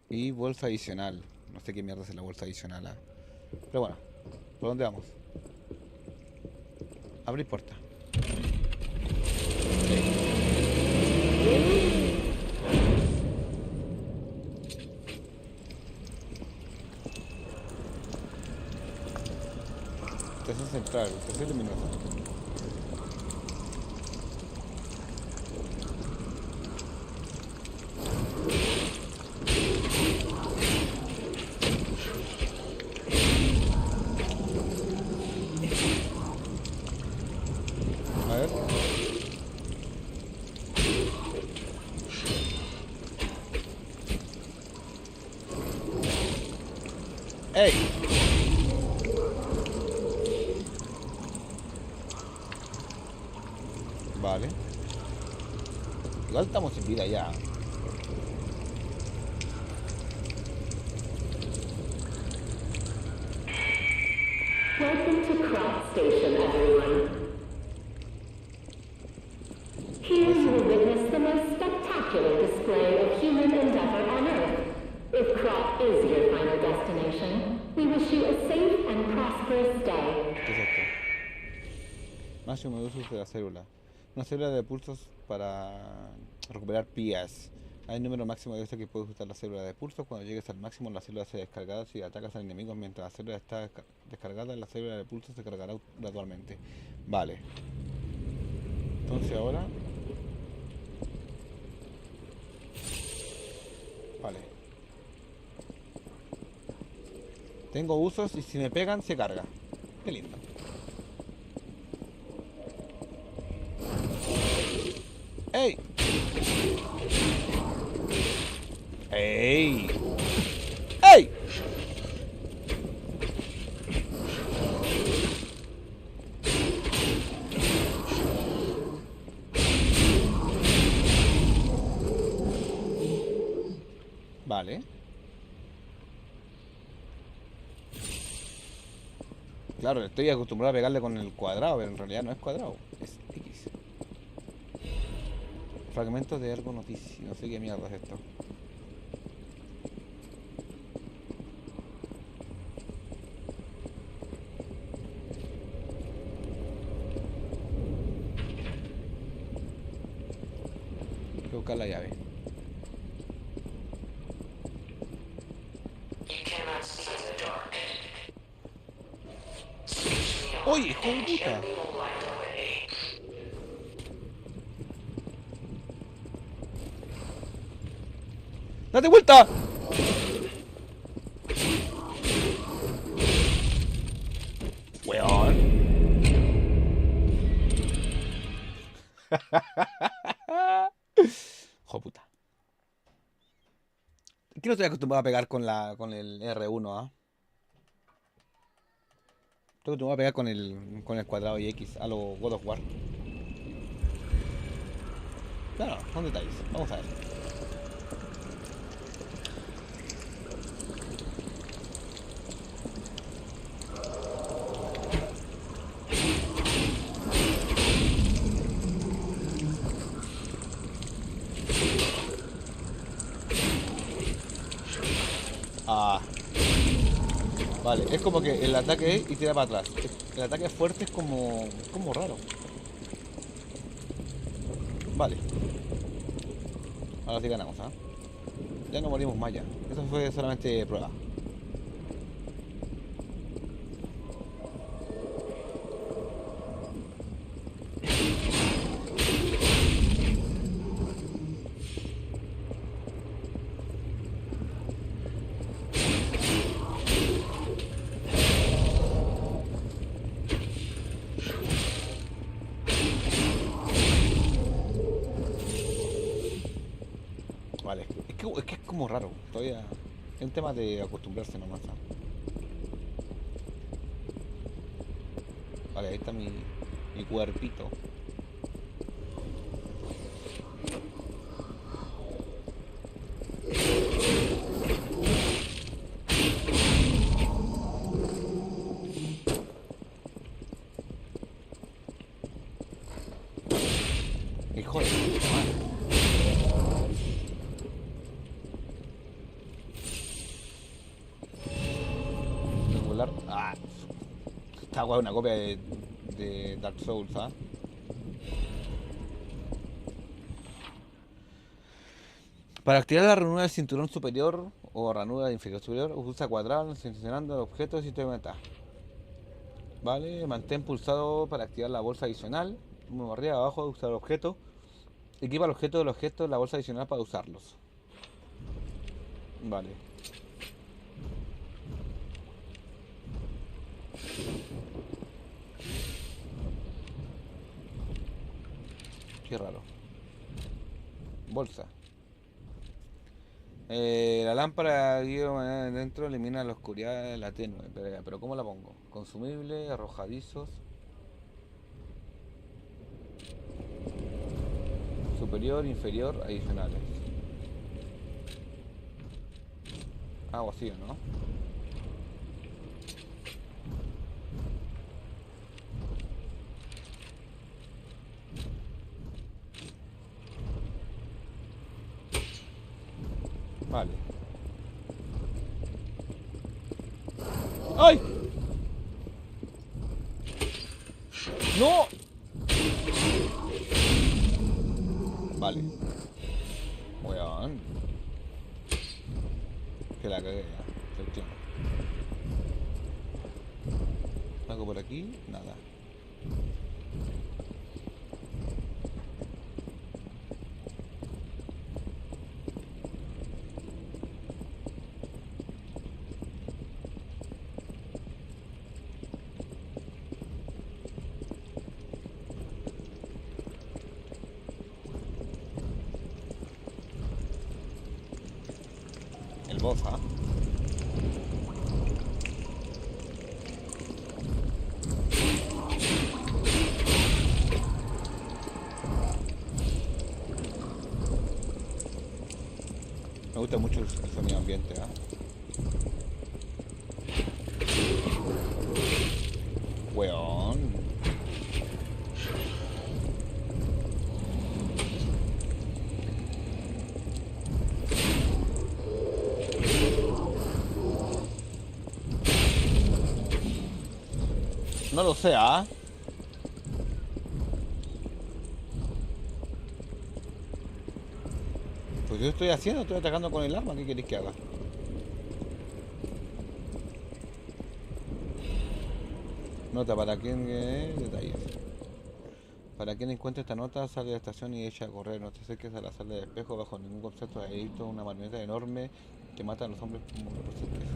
Y bolsa adicional. No sé qué mierda es la bolsa adicional. ¿Eh? Pero bueno. ¿Por dónde vamos? Abrir puerta. Estación central, estación luminosa. A ver. ¡Ey! Vale. Igual estamos sin vida ya. Welcome to Crop Station, everyone. Here you will witness the most spectacular display of human endeavor on Earth. If Crop is your final destination, we wish you a safe and prosperous day. ¿Qué es esto? Máximo de uso de la célula. Una célula de pulsos para recuperar PIAs. Hay un número máximo de veces que puedes usar la célula de pulsos. Cuando llegues al máximo, la célula se descargará. Si atacas al enemigo mientras la célula está descargada, la célula de pulsos se cargará gradualmente. Vale. Entonces ahora... Vale. Tengo usos y si me pegan, se carga. Qué lindo. ¡Ey! ¡Ey! ¡Ey! Vale. Claro, estoy acostumbrado a pegarle con el cuadrado, pero en realidad no es cuadrado, es X. Fragmentos de algo noticia, no sé qué mierda es esto. Hay que buscar la llave. ¡Oye, hijo de puta! ¡Date vuelta! ¡Weón! ¡Jo puta! Es que no estoy acostumbrado a pegar con el R1, ¿ah? Estoy acostumbrado a pegar con el cuadrado y X a los God of War. Claro, son detalles. Vamos a ver. Ah. Vale, es como que el ataque es y tira para atrás. El ataque fuerte es como raro. Vale. Ahora sí ganamos, ¿ah? Ya no morimos más ya. Eso fue solamente prueba. Vale, es que es como raro, todavía es un tema de acostumbrarse nomás, ¿no? Vale, ahí está mi cuerpito. Hijo de puta madre. Ah, esta guay es una copia de Dark Souls, ¿ah? Para activar la ranura del cinturón superior o ranura inferior superior, usa cuadrado seleccionando el objeto del sistema de ventaja. Vale, mantén pulsado para activar la bolsa adicional. Como arriba, abajo, usar objetos. Equipa el objeto del objeto en la bolsa adicional para usarlos. Vale. Qué raro. Bolsa. La lámpara dentro elimina la oscuridad de la tenue. Pero ¿cómo la pongo? Consumible, arrojadizos. Superior, inferior, adicionales. Algo así, ¿no? Vale. ¡Ay! ¡No! Vale. Weón. Que la cagué ya. Efectivamente. Algo por aquí, nada. El boss, ¿ah? Me gusta mucho el sonido ambiente, ¿ah? Weón. No lo sé, ¿ah? Pues yo estoy haciendo, estoy atacando con el arma, ¿qué queréis que haga? Nota para quien detalles. Para quien encuentre esta nota, sale de la estación y echa a correr. No te acerques a la sala de espejo bajo ningún concepto de edicto, una marioneta enorme que mata a los hombres como representantes.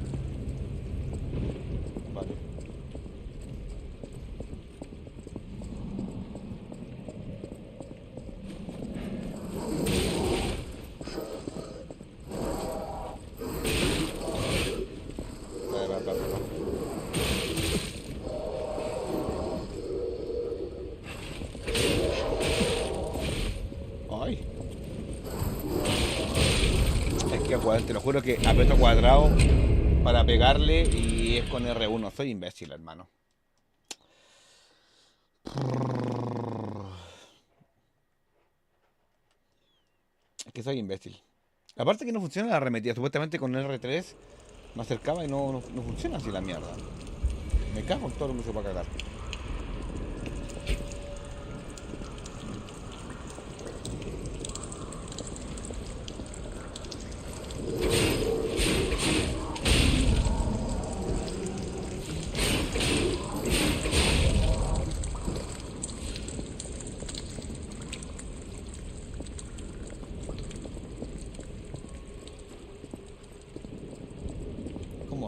Vale. Te lo juro que aprieto cuadrado para pegarle y es con R1. Soy imbécil, hermano. Es que soy imbécil. Aparte que no funciona la arremetida. Supuestamente con R3 me acercaba y no funciona así la mierda. Me cago en todo lo que se va a cagar.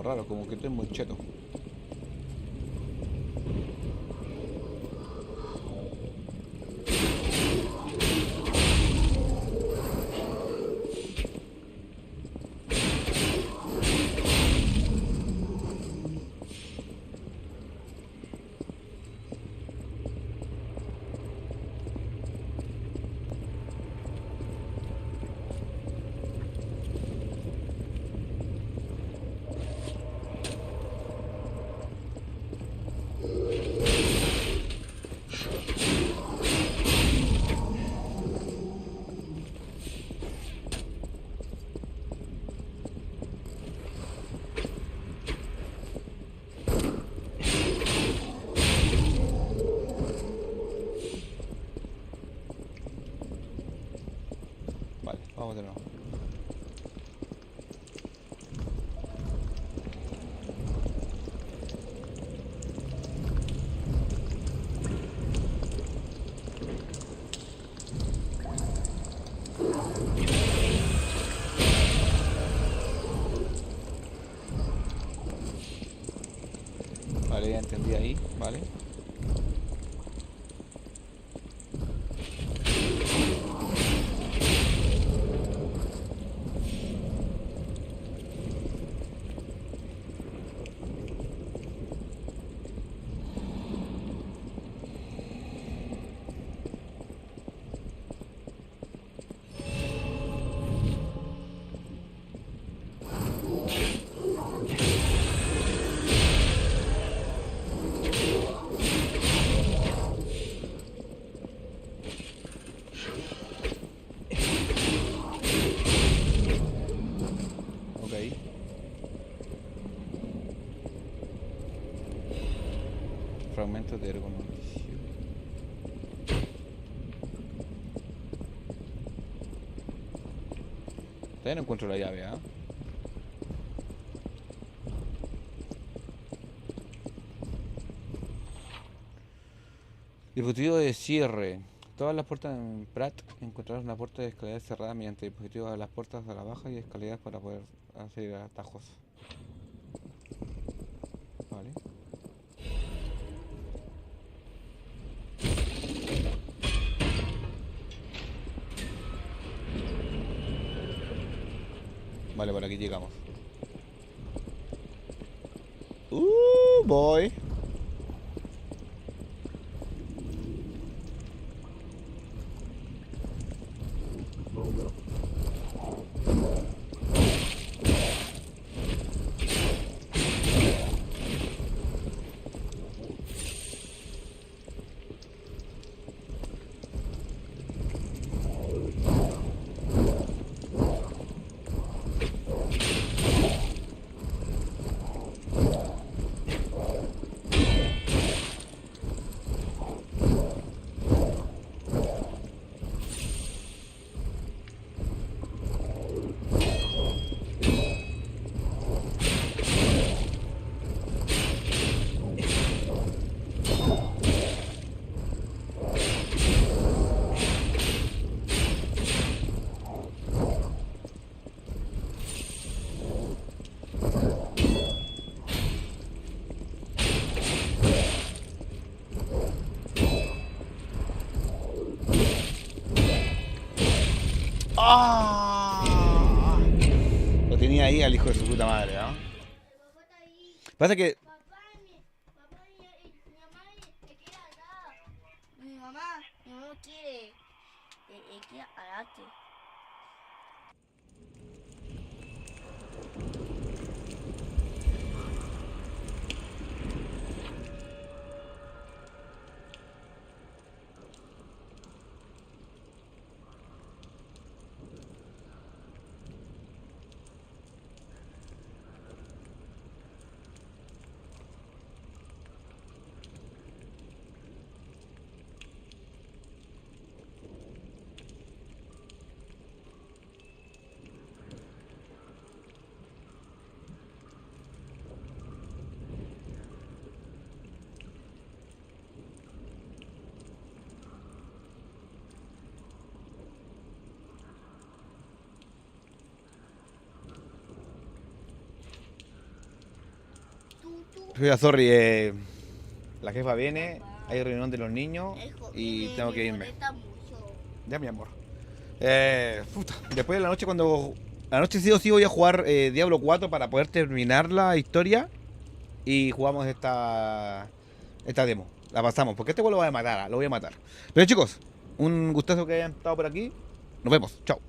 Raro, como que estoy muy cheto. Vale, ya entendí ahí, vale. Fragmentos de ergonomía. Todavía no encuentro la llave, ¿ah? Dispositivo de cierre. Todas las puertas en Pratt encontrarás una puerta de escalera cerrada mediante dispositivos a las puertas a la baja y escaleras para poder hacer atajos. Vale. Vale, por aquí llegamos. Voy. ¡Ah! Lo tenía ahí al hijo de su puta madre, ¿no? Pasa que... Mi mamá quiere alarte. Sorry, la jefa viene, hay reunión de los niños y tengo que irme. Ya, mi amor. Puta, después de la noche, cuando... La noche sí o sí voy a jugar Diablo 4 para poder terminar la historia y jugamos esta demo. La pasamos, porque este juego lo voy a matar, lo voy a matar. Pero chicos, un gustazo que hayan estado por aquí. Nos vemos, chao.